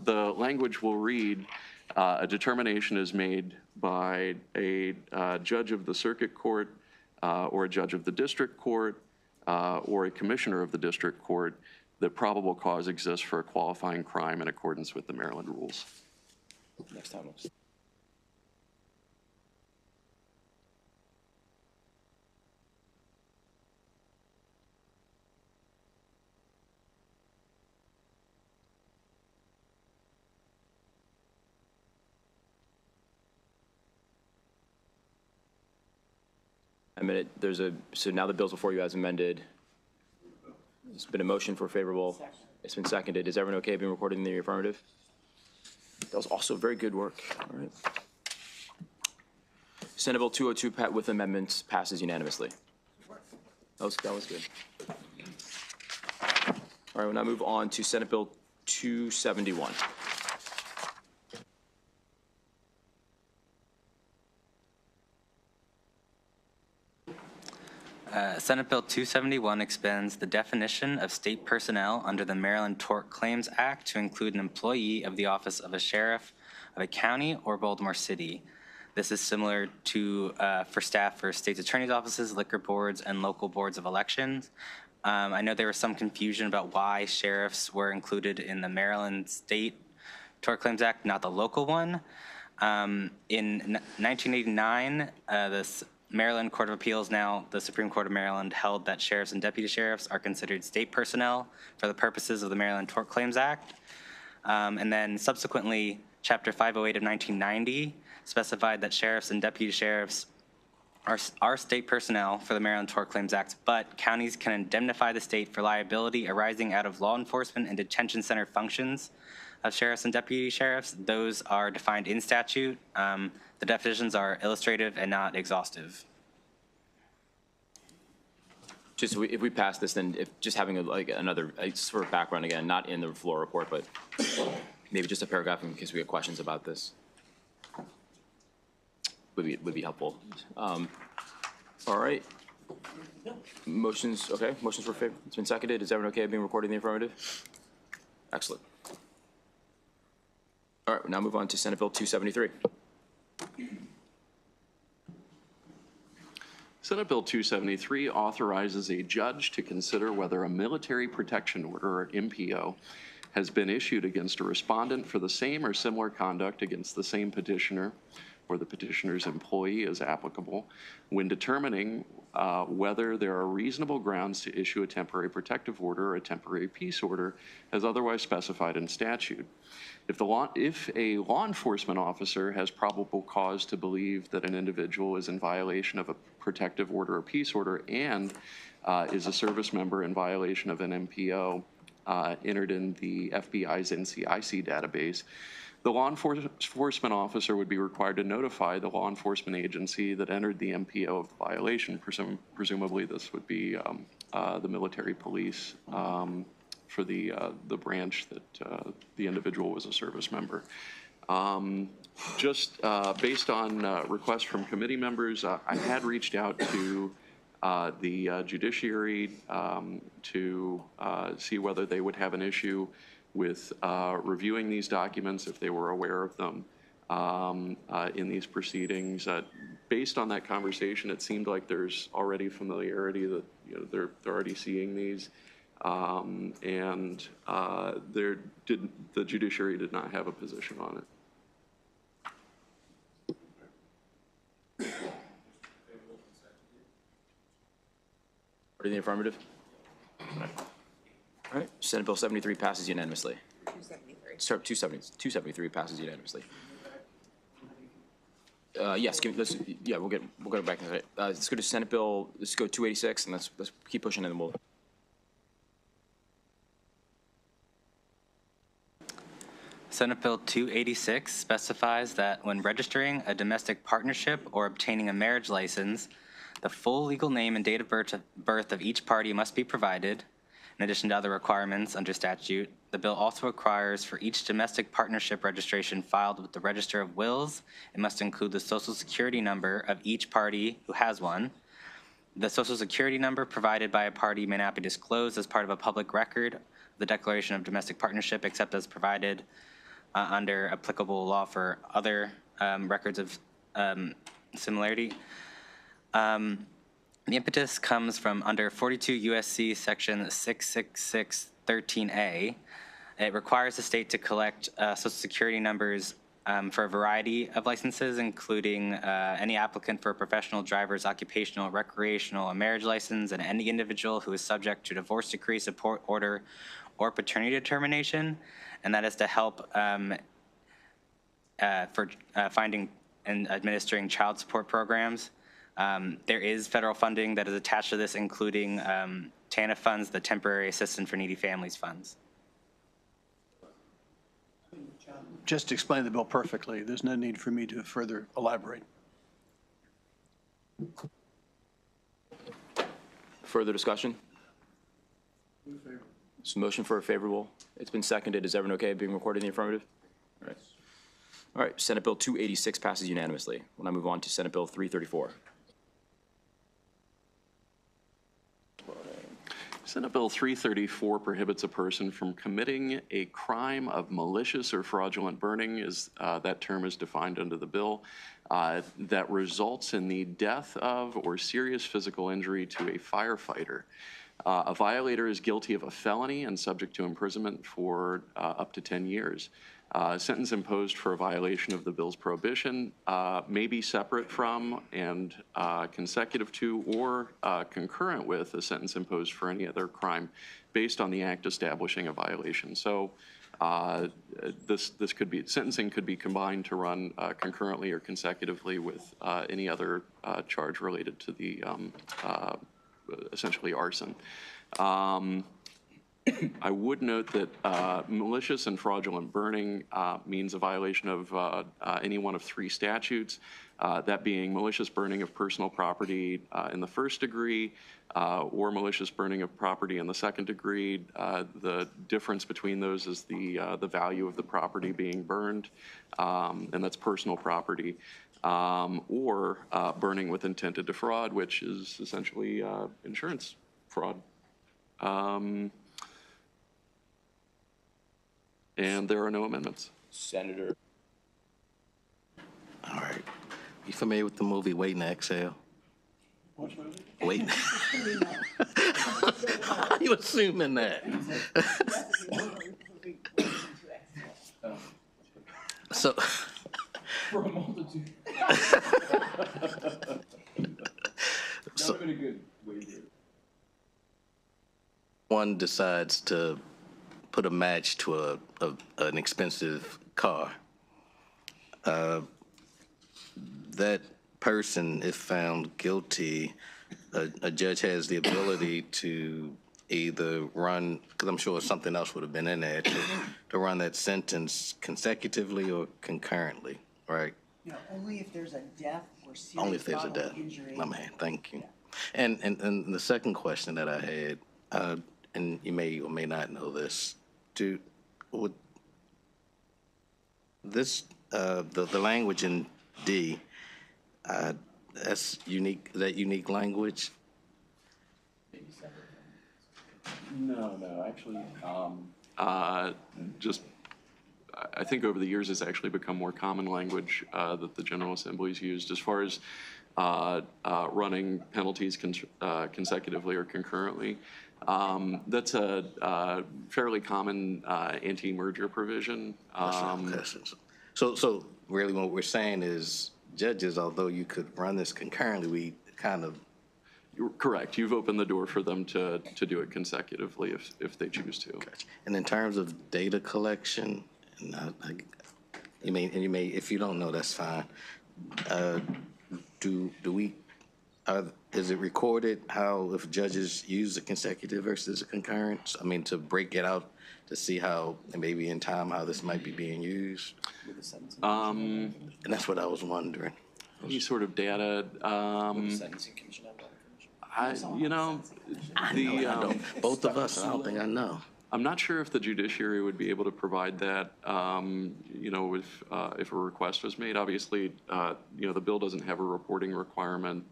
G: the language will read, a determination is made by a judge of the circuit court or a judge of the district court or a commissioner of the district court that probable cause exists for a qualifying crime in accordance with the Maryland rules.
A: Next time. Let's- I mean, so now the bill's before you as amended. It's been a motion for favorable. It's been seconded. Is everyone okay being recorded in the affirmative? That was also very good work. All right. Senate Bill 202 with amendments passes unanimously. That was good. All right, we'll now move on to Senate Bill 271.
B: Senate Bill 271 expands the definition of state personnel under the Maryland Tort Claims Act to include an employee of the office of a sheriff of a county or Baltimore City. This is similar to for staff for state's attorney's offices, liquor boards, and local boards of elections. I know there was some confusion about why sheriffs were included in the Maryland State Tort Claims Act, not the local one. In 1989, this Maryland Court of Appeals, now the Supreme Court of Maryland, held that sheriffs and deputy sheriffs are considered state personnel for the purposes of the Maryland Tort Claims Act. And then subsequently, Chapter 508 of 1990 specified that sheriffs and deputy sheriffs are state personnel for the Maryland Tort Claims Act, but counties can indemnify the state for liability arising out of law enforcement and detention center functions of sheriffs and deputy sheriffs. Those are defined in statute. The definitions are illustrative and not exhaustive.
A: Just if we pass this, then just having another sort of background again, not in the floor report, but maybe just a paragraph in case we get questions about this would be helpful. All right. Motions, okay. Motions for favor. It's been seconded. Is everyone okay being recorded in the affirmative? Excellent. All right, we'll now move on to Senate Bill 273.
G: Senate Bill 273 authorizes a judge to consider whether a military protection order, or MPO, has been issued against a respondent for the same or similar conduct against the same petitioner or the petitioner's employee as applicable, when determining whether there are reasonable grounds to issue a temporary protective order or a temporary peace order as otherwise specified in statute. If a law enforcement officer has probable cause to believe that an individual is in violation of a protective order or peace order and is a service member in violation of an MPO entered in the FBI's NCIC database, the law enforcement officer would be required to notify the law enforcement agency that entered the MPO of the violation. Presumably this would be the military police for the branch that the individual was a service member. Just based on requests from committee members, I had reached out to the judiciary to see whether they would have an issue with reviewing these documents if they were aware of them in these proceedings. Based on that conversation, it seemed like there's already familiarity that they're already seeing these, and the judiciary did not have a position on it.
A: In the affirmative? All right. Senate Bill 73 passes unanimously.
J: 273.
A: 273 passes unanimously. Yes, we'll go back to that. Let's go to Senate Bill, let's go 286, and let's keep pushing, and then we'll.
B: Senate Bill 286 specifies that when registering a domestic partnership or obtaining a marriage license, the full legal name and date of birth of each party must be provided. In addition to other requirements under statute, the bill also requires for each domestic partnership registration filed with the Register of Wills, it must include the Social Security number of each party who has one. The Social Security number provided by a party may not be disclosed as part of a public record, the Declaration of Domestic Partnership, except as provided under applicable law for other records of similarity. The impetus comes from under 42 U.S.C. section 66613A. It requires the state to collect Social Security numbers for a variety of licenses, including any applicant for a professional, driver's, occupational, recreational, or marriage license, and any individual who is subject to divorce decree, support order, or paternity determination. And that is to help for finding and administering child support programs. There is federal funding that is attached to this, including TANF funds, the Temporary Assistance for Needy Families funds.
C: Just explain the bill perfectly. There's no need for me to further elaborate.
A: Further discussion? So motion for a favorable. It's been seconded. Is everyone okay being recorded in the affirmative? All right. All right. Senate Bill 286 passes unanimously. We'll now move on to Senate Bill 334.
G: Senate Bill 334 prohibits a person from committing a crime of malicious or fraudulent burning, as that term is defined under the bill, that results in the death of or serious physical injury to a firefighter. A violator is guilty of a felony and subject to imprisonment for up to 10 years. A sentence imposed for a violation of the bill's prohibition may be separate from and consecutive to or concurrent with a sentence imposed for any other crime based on the act establishing a violation. So this could be, sentencing could be combined to run concurrently or consecutively with any other charge related to the essentially arson. I would note that malicious and fraudulent burning means a violation of any one of three statutes, that being malicious burning of personal property in the first degree or malicious burning of property in the second degree. The difference between those is the value of the property being burned, and that's personal property, or burning with intent to defraud, which is essentially insurance fraud. And there are no amendments.
A: Senator.
H: All right. You familiar with the movie Waiting to Exhale?
C: Which movie?
H: Waiting. How you assuming that? So.
A: For a multitude.
H: So,
A: That would have been a good way to do it.
H: one decides to put a match to an expensive car. That person, if found guilty, a judge has the ability to either run, because I'm sure something else would have been in there, to run that sentence consecutively or concurrently, right?
K: No, only if there's a death or
H: Only
K: serious
H: if there's a
K: bodily
H: death.
K: injury.
H: My man, thank you. And the second question that I had, and you may or may not know this, would this, the language in D, that's unique, is that unique language?
G: No, actually, just, I think over the years it's actually become more common language that the General Assembly's used as far as running penalties consecutively or concurrently. That's a fairly common anti-merger provision.
H: So really what we're saying is judges, although you could run this concurrently, we kind of.
G: You're correct. You've opened the door for them to do it consecutively if they choose to.
H: And in terms of data collection And you may, if you don't know, that's fine. Is it recorded how if judges use a consecutive versus a concurrent? I mean, to break it out to see how, and maybe in time, how this might be being used? And that's what I was wondering.
G: Any sort of data,
A: Sentencing Commission have that information?
G: you know,
H: I don't. Both of us, I don't think I know.
G: I'm not sure if the judiciary would be able to provide that, you know, if a request was made. Obviously, you know, the bill doesn't have a reporting requirement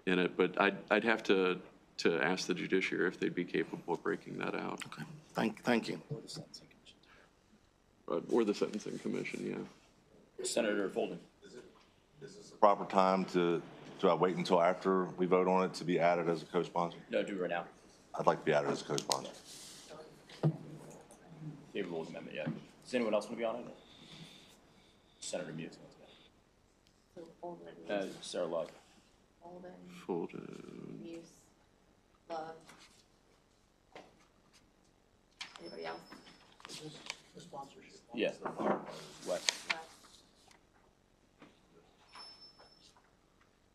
G: in it, but I'd have to ask the judiciary if they'd be capable of breaking that out.
H: Okay, thank you.
G: Or the Sentencing Commission, yeah.
A: Senator Folden.
L: Is this the proper time to I wait until after we vote on it to be added as a co-sponsor?
A: No, do it right now.
L: I'd like to be added as a co-sponsor.
A: Favorable amendment, yeah. Does anyone else want to be on it? Senator Muse.
J: So Folden,
A: Sarah Love.
G: Folden.
J: Muse, Love. Anybody else?
A: Yeah. West.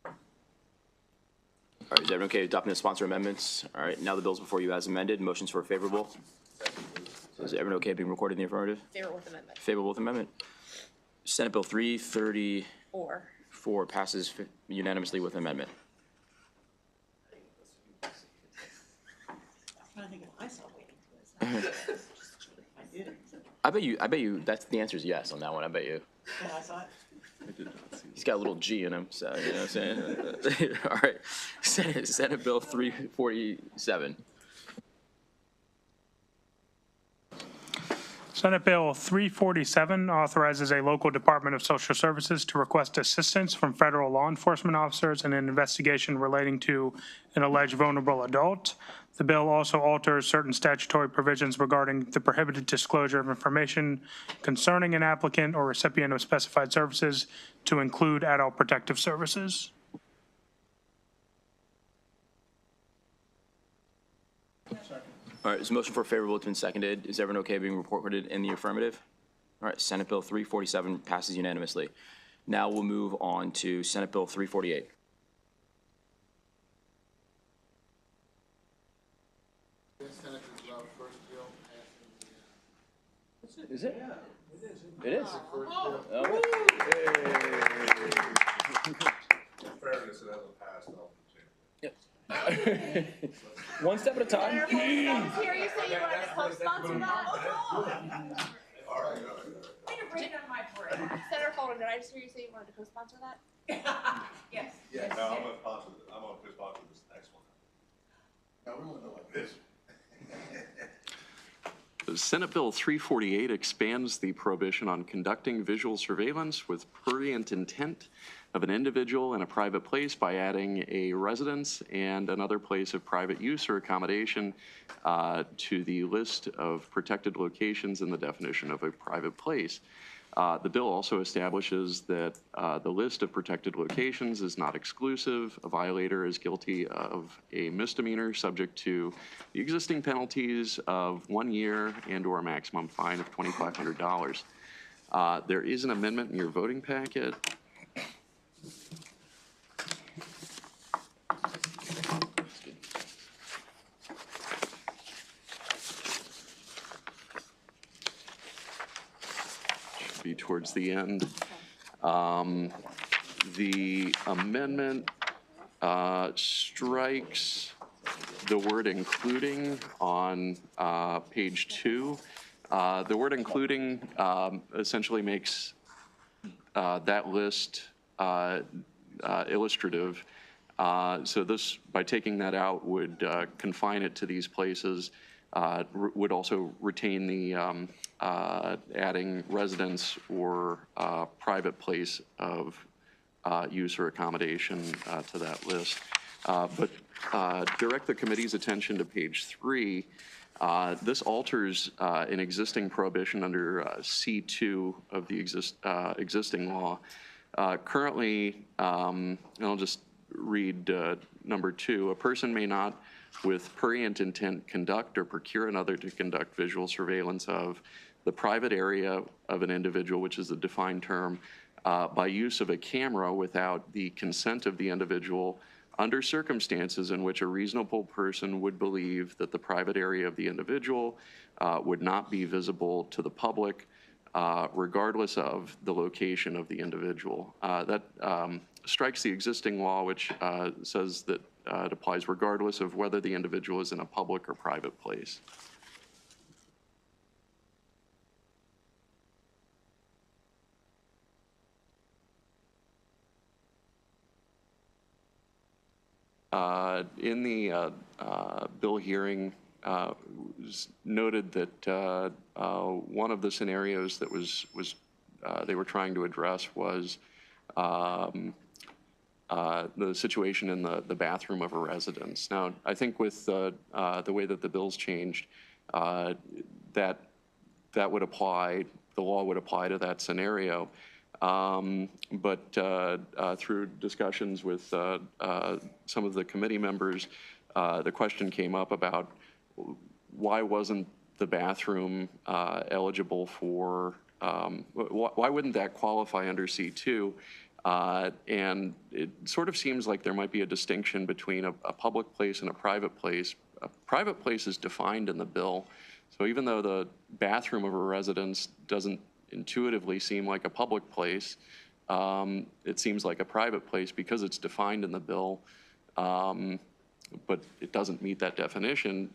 A: All right, is everyone okay adopting the sponsor amendments? All right, now the bill's before you as amended. Motions for favorable. So is everyone okay being recorded in the affirmative?
J: Favorable with amendment.
A: Favorable with amendment. Senate Bill 334 passes unanimously with amendment.
K: I think I saw waiting for this.
A: I bet you that's the answer is yes on that one. I bet you.
K: Yeah, I saw it.
A: He's got a little G in him, so you know what I'm saying? All right. Senate Bill 347.
I: Senate Bill 347 authorizes a local Department of Social Services to request assistance from federal law enforcement officers in an investigation relating to an alleged vulnerable adult. The bill also alters certain statutory provisions regarding the prohibited disclosure of information concerning an applicant or recipient of specified services to include adult protective services.
A: All right, is a motion for favorable has been seconded. Is everyone okay being reported in the affirmative? All right, Senate Bill 347 passes unanimously. Now we'll move on to Senate Bill 348. Is it? Yeah, it is. Oh.
L: In fairness, it hasn't passed.
A: One step at a time.
J: Senator Folden, did I hear you say you wanted to co-sponsor that? Senator Folden, did I just hear you say you wanted to co-sponsor that?
K: Yes.
L: Yeah, no, I'm gonna co-sponsor this next one. No, we won't know like this.
G: Senate Bill 348 expands the prohibition on conducting visual surveillance with prurient intent of an individual in a private place by adding a residence and another place of private use or accommodation to the list of protected locations in the definition of a private place. The bill also establishes that the list of protected locations is not exclusive. A violator is guilty of a misdemeanor subject to the existing penalties of 1 year and/or a maximum fine of $2,500. There is an amendment in your voting packet. Be towards the end. The amendment strikes the word including on page 2. The word including essentially makes that list illustrative. So this, by taking that out, would confine it to these places, would also retain the adding residence or private place of use or accommodation to that list. But direct the committee's attention to page 3. This alters an existing prohibition under C2 of the existing law. Currently, and I'll just read number 2, a person may not with prurient intent conduct or procure another to conduct visual surveillance of the private area of an individual, which is a defined term, by use of a camera without the consent of the individual under circumstances in which a reasonable person would believe that the private area of the individual would not be visible to the public, regardless of the location of the individual. That strikes the existing law, which says that it applies regardless of whether the individual is in a public or private place. In the bill hearing, was noted that one of the scenarios that they were trying to address was the situation in the bathroom of a residence. Now, I think with the way that the bill's changed, that would apply, the law would apply to that scenario. But through discussions with some of the committee members, the question came up about why wasn't the bathroom eligible for, why wouldn't that qualify under C2? And it sort of seems like there might be a distinction between a public place and a private place. A private place is defined in the bill. So even though the bathroom of a residence doesn't intuitively seem like a public place, it seems like a private place because it's defined in the bill, but it doesn't meet that definition.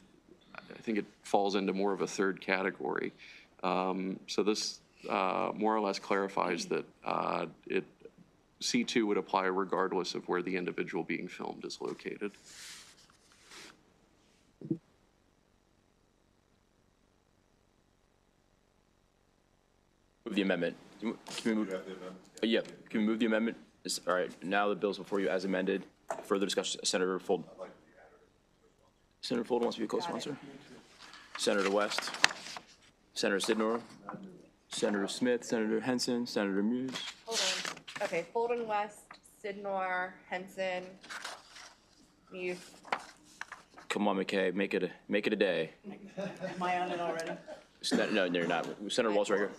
G: I think it falls into more of a third category. So this more or less clarifies that C2 would apply regardless of where the individual being filmed is located.
A: Move the amendment. Can we move? Yeah, can we move the amendment? All right, now the bill's before you as amended. Further discussion, Senator Fulton. Senator Fulton wants to be a co-sponsor. Senator West, Senator Sidnor, Senator Smith, Senator Henson, Senator Muse.
J: Hold on. Okay, Fulton, West, Sidnor, Henson, Muse.
A: Come on, McKay, make it a day.
K: Am I on it already?
A: No, you're not. Senator Walsh right here.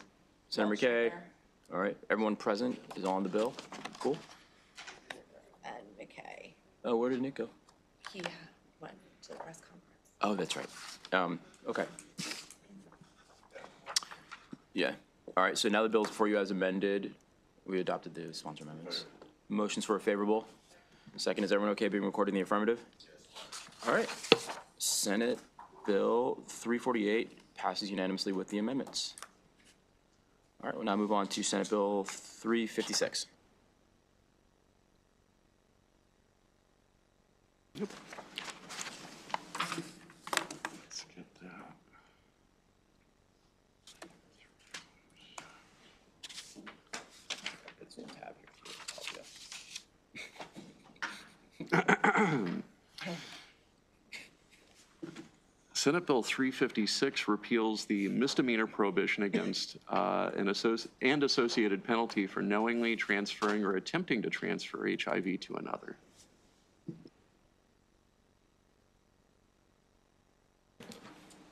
A: Senator McKay. All right, everyone present is on the bill. Cool.
J: And McKay.
A: Oh, where did Nick go?
J: He went to the press conference.
A: Oh, that's right. Okay. Yeah. All right, so now the bill's before you as amended. We adopted the sponsor amendments. Motions for a favorable. Second, is everyone okay being recorded in the affirmative? All right. Senate Bill 348 passes unanimously with the amendments. All right, we'll now move on to Senate Bill 356.
G: Yep. Let's get that.
A: It's in tab here.
G: Senate Bill 356 repeals the misdemeanor prohibition against and associated penalty for knowingly transferring or attempting to transfer HIV to another.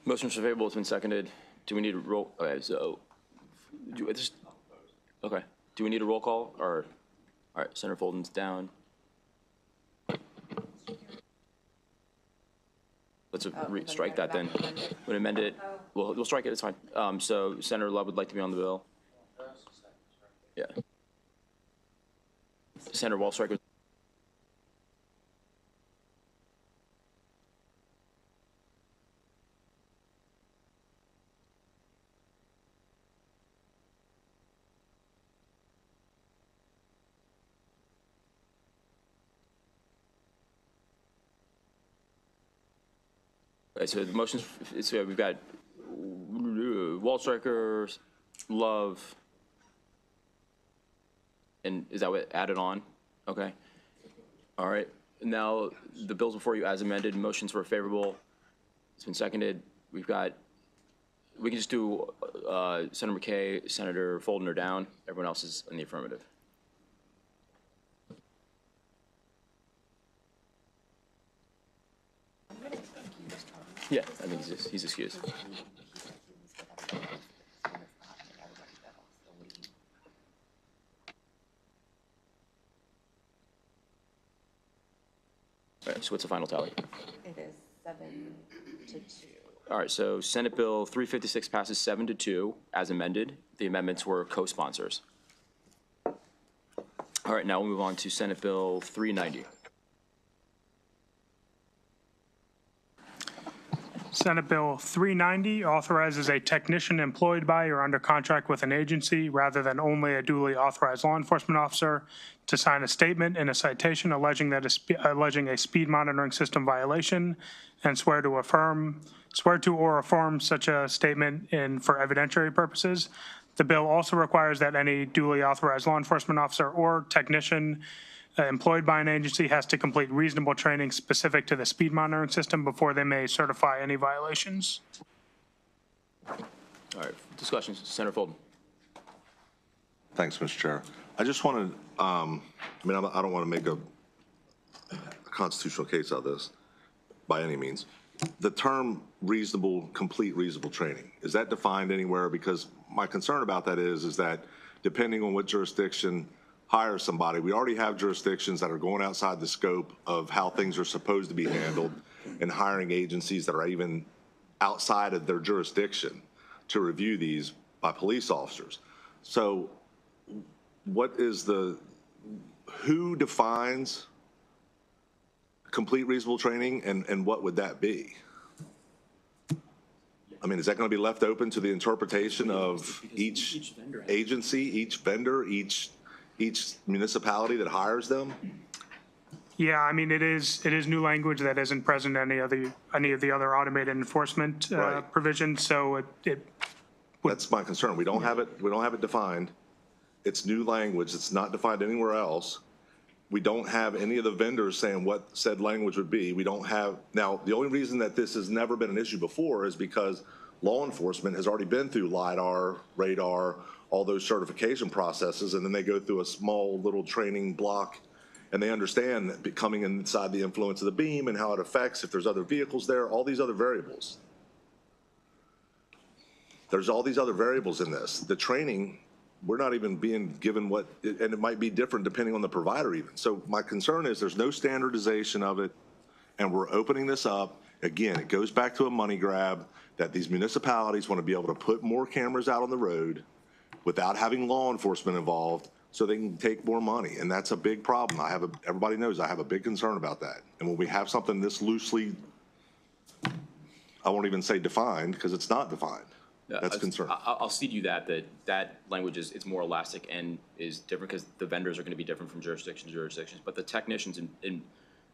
A: Motion for favorable has been seconded. Do we need a roll? Okay, so, okay. Do we need a roll call or, all right, Senator Fulton's down. Let's strike that then. We'll amend it. We'll strike it, it's fine. So Senator Love would like to be on the bill. Yeah. Senator Walsh-Stryker. Okay, so the motions, so we've got Walsh-Stryker, Love, and is that what added on? Okay. All right. Now the bills before you as amended. Motions were favorable. It's been seconded. We've got. We can just do Senator McKay, Senator Fulton are down. Everyone else is in the affirmative. Yeah, I think he's excused. All right, so what's the final tally?
J: It is 7-2.
A: All right, so Senate Bill 356 passes 7-2 as amended. The amendments were co-sponsors. All right, now we'll move on to Senate Bill 390.
I: Senate Bill 390 authorizes a technician employed by or under contract with an agency rather than only a duly authorized law enforcement officer to sign a statement in a citation alleging a speed monitoring system violation and swear to or affirm such a statement for evidentiary purposes. The bill also requires that any duly authorized law enforcement officer or technician employed by an agency has to complete reasonable training specific to the speed monitoring system before they may certify any violations.
A: All right, discussions. Senator Fulton.
L: Thanks, Mr. Chair. I just wanted, I don't want to make a constitutional case out of this by any means. The term complete reasonable training, is that defined anywhere? Because my concern about that is that depending on what jurisdiction hire somebody. We already have jurisdictions that are going outside the scope of how things are supposed to be handled and hiring agencies that are even outside of their jurisdiction to review these by police officers. So who defines complete reasonable training and what would that be? I mean, is that going to be left open to the interpretation of each agency, each vendor, each municipality that hires them?
I: Yeah, I mean, it is new language that isn't present in any of the other automated enforcement provisions. So
L: that's my concern. We don't have it defined. It's new language. It's not defined anywhere else. We don't have any of the vendors saying what said language would be. We don't have, now, the only reason that this has never been an issue before is because law enforcement has already been through LIDAR, radar, all those certification processes, and then they go through a small little training block, and they understand that coming inside the influence of the beam and how it affects if there's other vehicles there, all these other variables. There's all these other variables in this. The training, we're not even being given and it might be different depending on the provider even. So my concern is there's no standardization of it, and we're opening this up. Again, it goes back to a money grab that these municipalities want to be able to put more cameras out on the road without having law enforcement involved so they can take more money. And that's a big problem. Everybody knows I have a big concern about that. And when we have something this loosely, I won't even say defined because it's not defined. That's concerning.
A: I'll cede you that language it's more elastic and is different because the vendors are going to be different from jurisdiction to jurisdictions. But the technicians in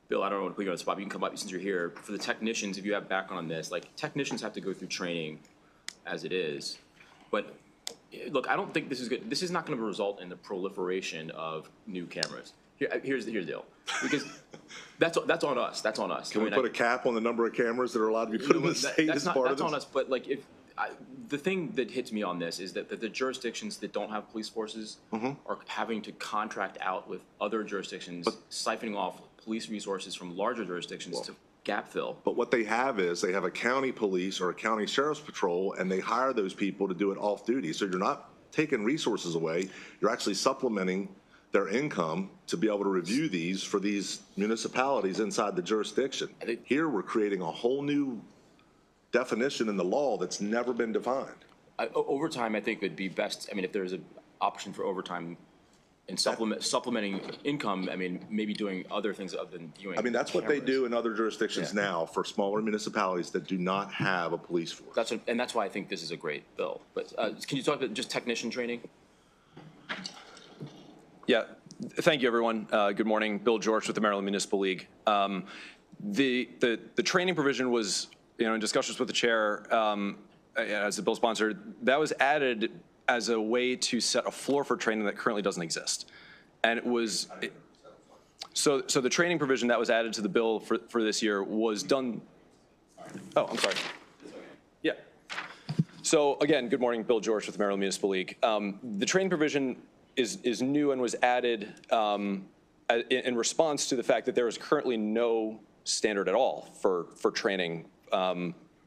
A: Bill, I don't want to put you on the spot. You can come up since you're here. For the technicians, if you have background on this, like technicians have to go through training as it is. But look, I don't think this is good. This is not going to result in the proliferation of new cameras. Here's the deal, because that's on us. That's on us.
L: Can we put a cap on the number of cameras that are allowed to be put in the state as part of this?
A: That's on us. But like, the thing that hits me on this is that the jurisdictions that don't have police forces are having to contract out with other jurisdictions, siphoning off police resources from larger jurisdictions to gap fill.
L: But what they have is they have a county police or a county sheriff's patrol, and they hire those people to do it off duty. So you're not taking resources away. You're actually supplementing their income to be able to review these for these municipalities inside the jurisdiction. Here we're creating a whole new definition in the law that's never been defined.
A: Overtime, I think, would be best. I mean, if there's an option for overtime and supplementing income, I mean, maybe doing other things other than viewing.
L: I mean, that's what they do in other jurisdictions now for smaller municipalities that do not have a police force.
A: And that's why I think this is a great bill. But can you talk about just technician training?
M: Yeah, thank you, everyone. Good morning. Bill George with the Maryland Municipal League. The training provision was, in discussions with the chair as the bill sponsor, that was added as a way to set a floor for training that currently doesn't exist. And it was, so the training provision that was added to the bill for this year was done, oh, I'm sorry. Yeah. So again, good morning, Bill George with the Maryland Municipal League. The training provision is new and was added in response to the fact that there is currently no standard at all for training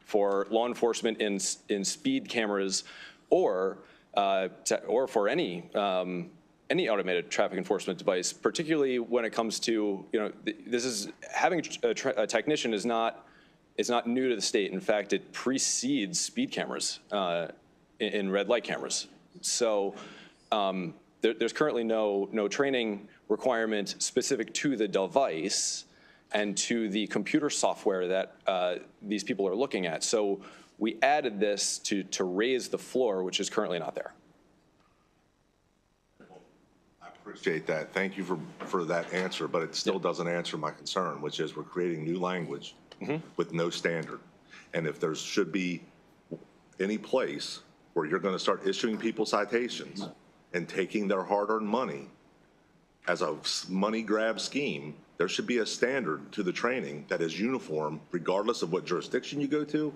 M: for law enforcement in speed cameras or for any automated traffic enforcement device, particularly when it comes to, having a technician is not new to the state. In fact, it precedes speed cameras in red light cameras. So there's currently no training requirement specific to the device and to the computer software that these people are looking at. So we added this to raise the floor, which is currently not there.
L: I appreciate that. Thank you for that answer, but it still doesn't answer my concern, which is we're creating new language with no standard. And if there should be any place where you're going to start issuing people citations and taking their hard-earned money as a money grab scheme, there should be a standard to the training that is uniform regardless of what jurisdiction you go to.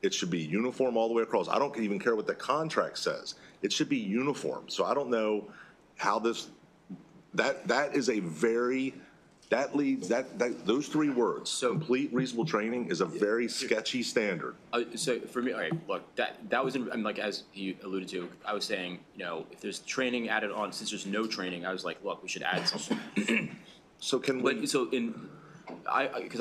L: It should be uniform all the way across. I don't even care what the contract says. It should be uniform. So I don't know how this, that is a very, those three words, complete reasonable training, is a very sketchy standard.
A: So for me, all right, look, that was, like, as he alluded to, I was saying, if there's training added on, since there's no training, I was like, look, we should add something.
L: So can we?
A: Because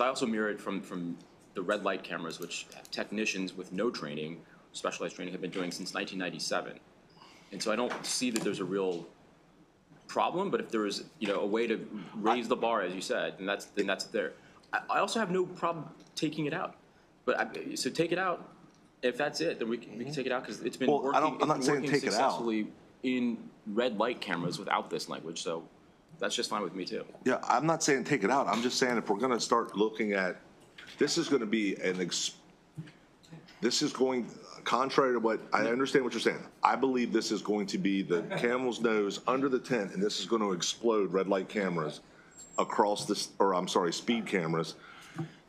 A: I also mirrored from the red light cameras, which technicians with no training, specialized training, have been doing since 1997. And so I don't see that there's a real problem, but if there is, a way to raise the bar, as you said, then that's there. I also have no problem taking it out. But so take it out. If that's it, then we can take it out, because it's been working.
L: I'm not saying take it out.
A: Successfully in red light cameras without this language. So that's just fine with me too.
L: Yeah, I'm not saying take it out. I'm just saying if we're going to start looking at, this is going to be this is going, contrary to what, I understand what you're saying. I believe this is going to be the camel's nose under the tent, and this is going to explode red light cameras across this, or I'm sorry, speed cameras,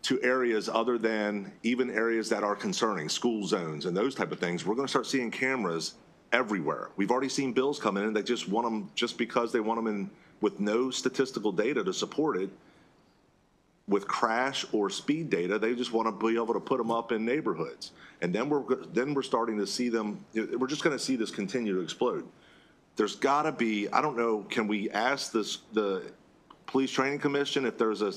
L: to areas other than even areas that are concerning, school zones and those type of things. We're going to start seeing cameras everywhere. We've already seen bills come in and they just want them just because they want them in with no statistical data to support it. With crash or speed data, they just want to be able to put them up in neighborhoods. And then we're starting to see them, we're just going to see this continue to explode. There's got to be, I don't know, can we ask the Police Training Commission if there's a,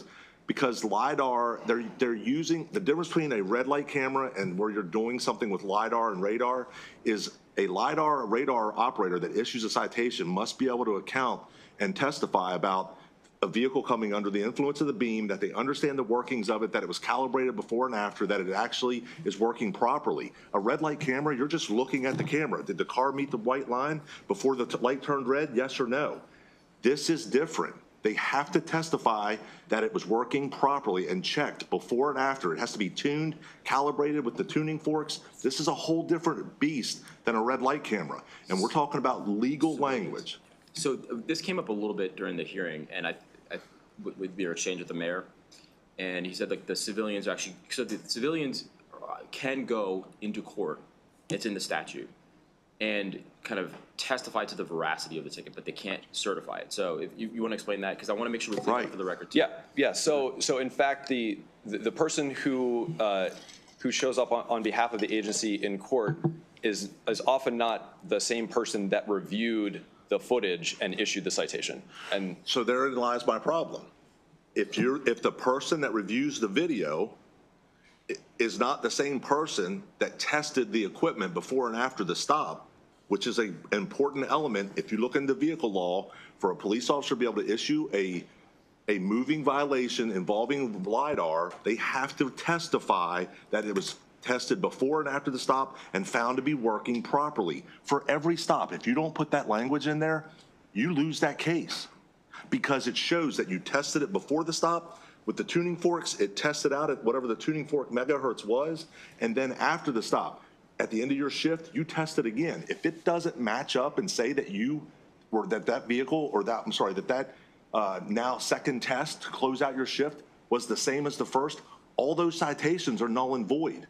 L: because LiDAR, they're using, the difference between a red light camera and where you're doing something with LiDAR and radar is a LiDAR radar operator that issues a citation must be able to account and testify about a vehicle coming under the influence of the beam, that they understand the workings of it, that it was calibrated before and after, that it actually is working properly. A red light camera, you're just looking at the camera. Did the car meet the white line before the light turned red? Yes or no? This is different. They have to testify that it was working properly and checked before and after. It has to be tuned, calibrated with the tuning forks. This is a whole different beast than a red light camera. And we're talking about legal language.
A: So this came up a little bit during the hearing, and with your exchange with the mayor, and he said like the civilians actually, so the civilians can go into court, it's in the statute, and kind of testify to the veracity of the ticket, but they can't certify it. So if you want to explain that, because I want to make sure we're clear for the record too.
M: Yeah. So in fact, the person who shows up on behalf of the agency in court is often not the same person that reviewed the footage and issued the citation. And
L: so therein lies my problem. If the person that reviews the video is not the same person that tested the equipment before and after the stop, which is an important element, if you look into vehicle law, for a police officer to be able to issue a moving violation involving LiDAR, they have to testify that it was tested before and after the stop and found to be working properly for every stop. If you don't put that language in there, you lose that case because it shows that you tested it before the stop with the tuning forks. It tested out at whatever the tuning fork megahertz was, and then after the stop, at the end of your shift, you test it again. If it doesn't match up and say that you or that vehicle or that, I'm sorry, that now second test to close out your shift was the same as the first, all those citations are null and void.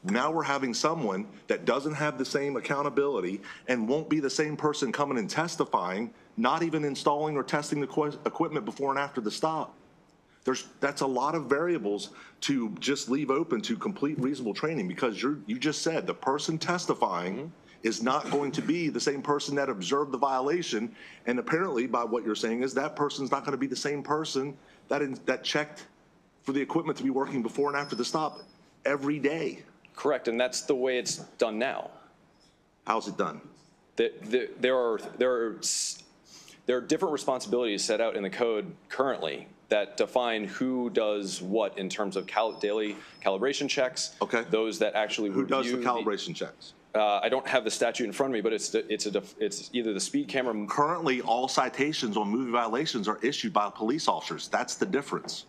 L: Now we're having someone that doesn't have the same accountability and won't be the same person coming and testifying, not even installing or testing the equipment before and after the stop. That's a lot of variables to just leave open to complete reasonable training, because you just said the person testifying is not going to be the same person that observed the violation. And apparently, by what you're saying, is that person's not going to be the same person that checked for the equipment to be working before and after the stop every day.
M: Correct, and that's the way it's done now.
L: How's it done?
M: There are different responsibilities set out in the code currently that define who does what in terms of daily calibration checks.
L: Okay.
M: Those that actually
L: Who does the
M: review
L: calibration checks?
M: I don't have the statute in front of me, but it's either the speed camera.
L: Currently, all citations on moving violations are issued by police officers. That's the difference.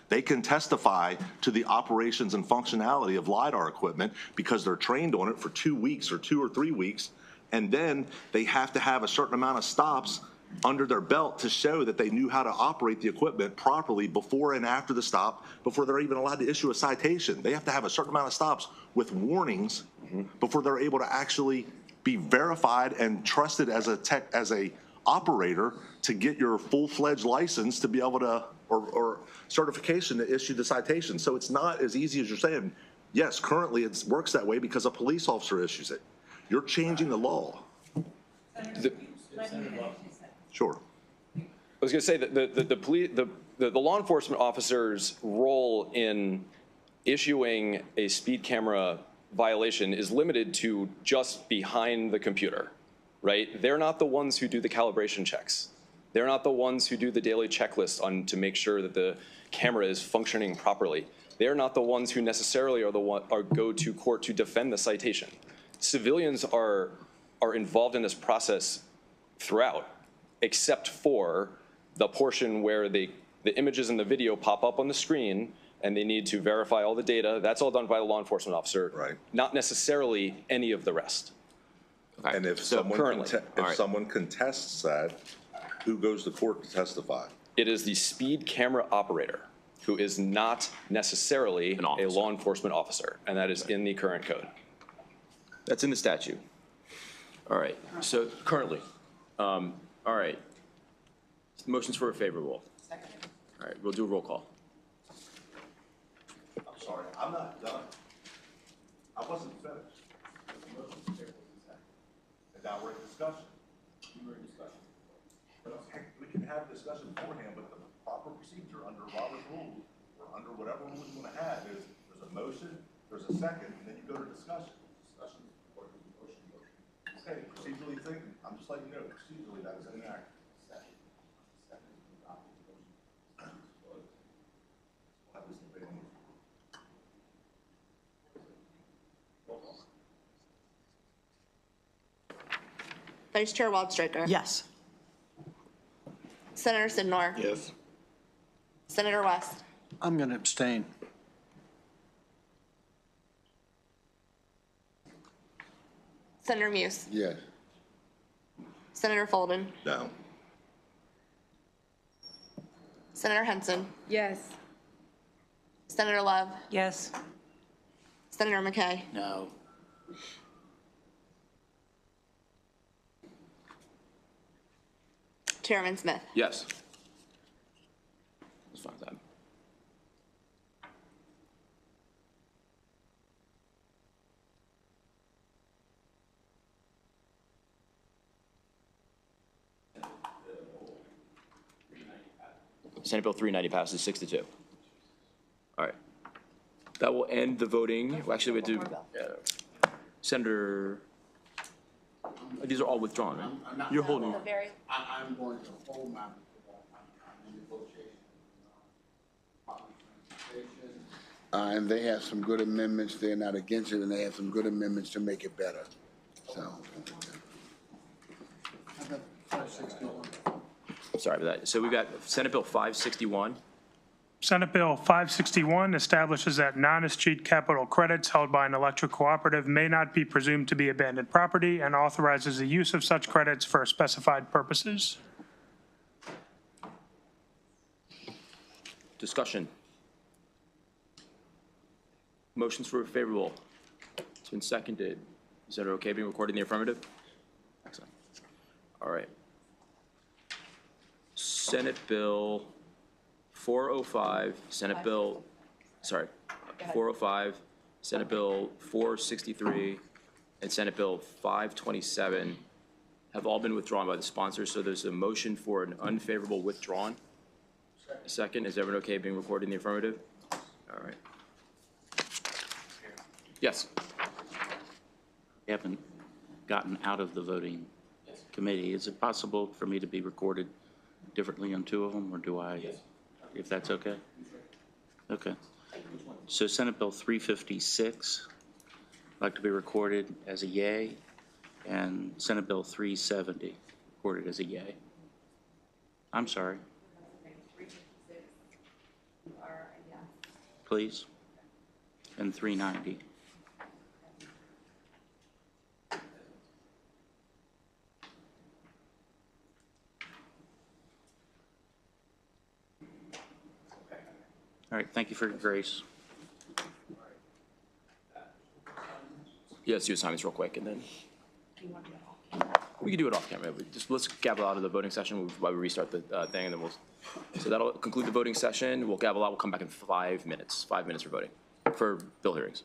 L: They can testify to the operations and functionality of LiDAR equipment because they're trained on it for 2 weeks or 2 or 3 weeks, and then they have to have a certain amount of stops under their belt to show that they knew how to operate the equipment properly before and after the stop, before they're even allowed to issue a citation. They have to have a certain amount of stops with warnings before they're able to actually be verified and trusted as a operator to get your full-fledged license to be able to, or certification to issue the citation. So it's not as easy as you're saying. Yes, currently it works that way because a police officer issues it. You're changing the law. Sure.
M: I was going to say that the law enforcement officer's role in issuing a speed camera violation is limited to just behind the computer, right? They're not the ones who do the calibration checks. They're not the ones who do the daily checklist to make sure that the camera is functioning properly. They're not the ones who necessarily go to court to defend the citation. Civilians are involved in this process throughout, except for the portion where the images and the video pop up on the screen and they need to verify all the data. That's all done by the law enforcement officer,
L: right?
M: Not necessarily any of the rest.
A: Okay.
L: And if someone contests that, who goes to court to testify?
M: It is the speed camera operator, who is not necessarily a law enforcement officer, and that is in the current code.
A: That's in the statute. All right, so currently, all right. Motions for a favorable. Second. All right, we'll do a roll call.
L: I'm sorry, I'm not done. I wasn't finished. And now we're in discussion. We can have a discussion beforehand, but the proper procedure under Robert's rules, or under whatever rule you want to have, is there's a motion, there's a second, and then you go to discussion. Discussion or motion. Okay, procedurally thinking, I'm just letting you know, procedurally that is inactive.
J: Vice Chair Waldstreicher.
K: Yes.
J: Senator Sidnor.
H: Yes.
J: Senator West.
C: I'm going to abstain.
J: Senator Muse.
H: Yes.
J: Senator Folden.
L: No.
J: Senator Henson.
E: Yes.
J: Senator Love.
F: Yes.
J: Senator McKay.
K: No.
J: Chairman Smith.
A: Yes. That's fine with that. Senate Bill 390 passes 6-2. All right. That will end the voting. Well, actually, we have to, Senator, these are all withdrawn, right? You're holding.
N: I'm going to hold my, I'm in negotiation. And they have some good amendments. They're not against it, and they have some good amendments to make it better. So.
A: Sorry about that. So we've got Senate Bill 561.
I: Senate Bill 561 establishes that non-escheat capital credits held by an electric cooperative may not be presumed to be abandoned property and authorizes the use of such credits for specified purposes.
A: Discussion. Motions for favorable. It's been seconded. Is that okay being recorded in the affirmative? Excellent. All right. Senate Bill 405, Senate Bill, sorry, 405, Senate Bill 463, and Senate Bill 527 have all been withdrawn by the sponsors, so there's a motion for an unfavorable withdrawn. Second, is everyone okay being recorded in the affirmative? All right. Yes.
O: We haven't gotten out of the voting committee. Is it possible for me to be recorded differently on two of them, or do I, if that's okay? Okay. So Senate Bill 356, I'd like to be recorded as a yay, and Senate Bill 370, recorded as a yay. I'm sorry. Please. And 390. All right, thank you for your grace.
A: Yeah, let's do assignments real quick, and then we can do it off camera. Just let's gavel out of the voting session while we restart the thing, and then we'll. So that'll conclude the voting session. We'll gavel out. We'll come back in 5 minutes. 5 minutes for voting for bill hearings.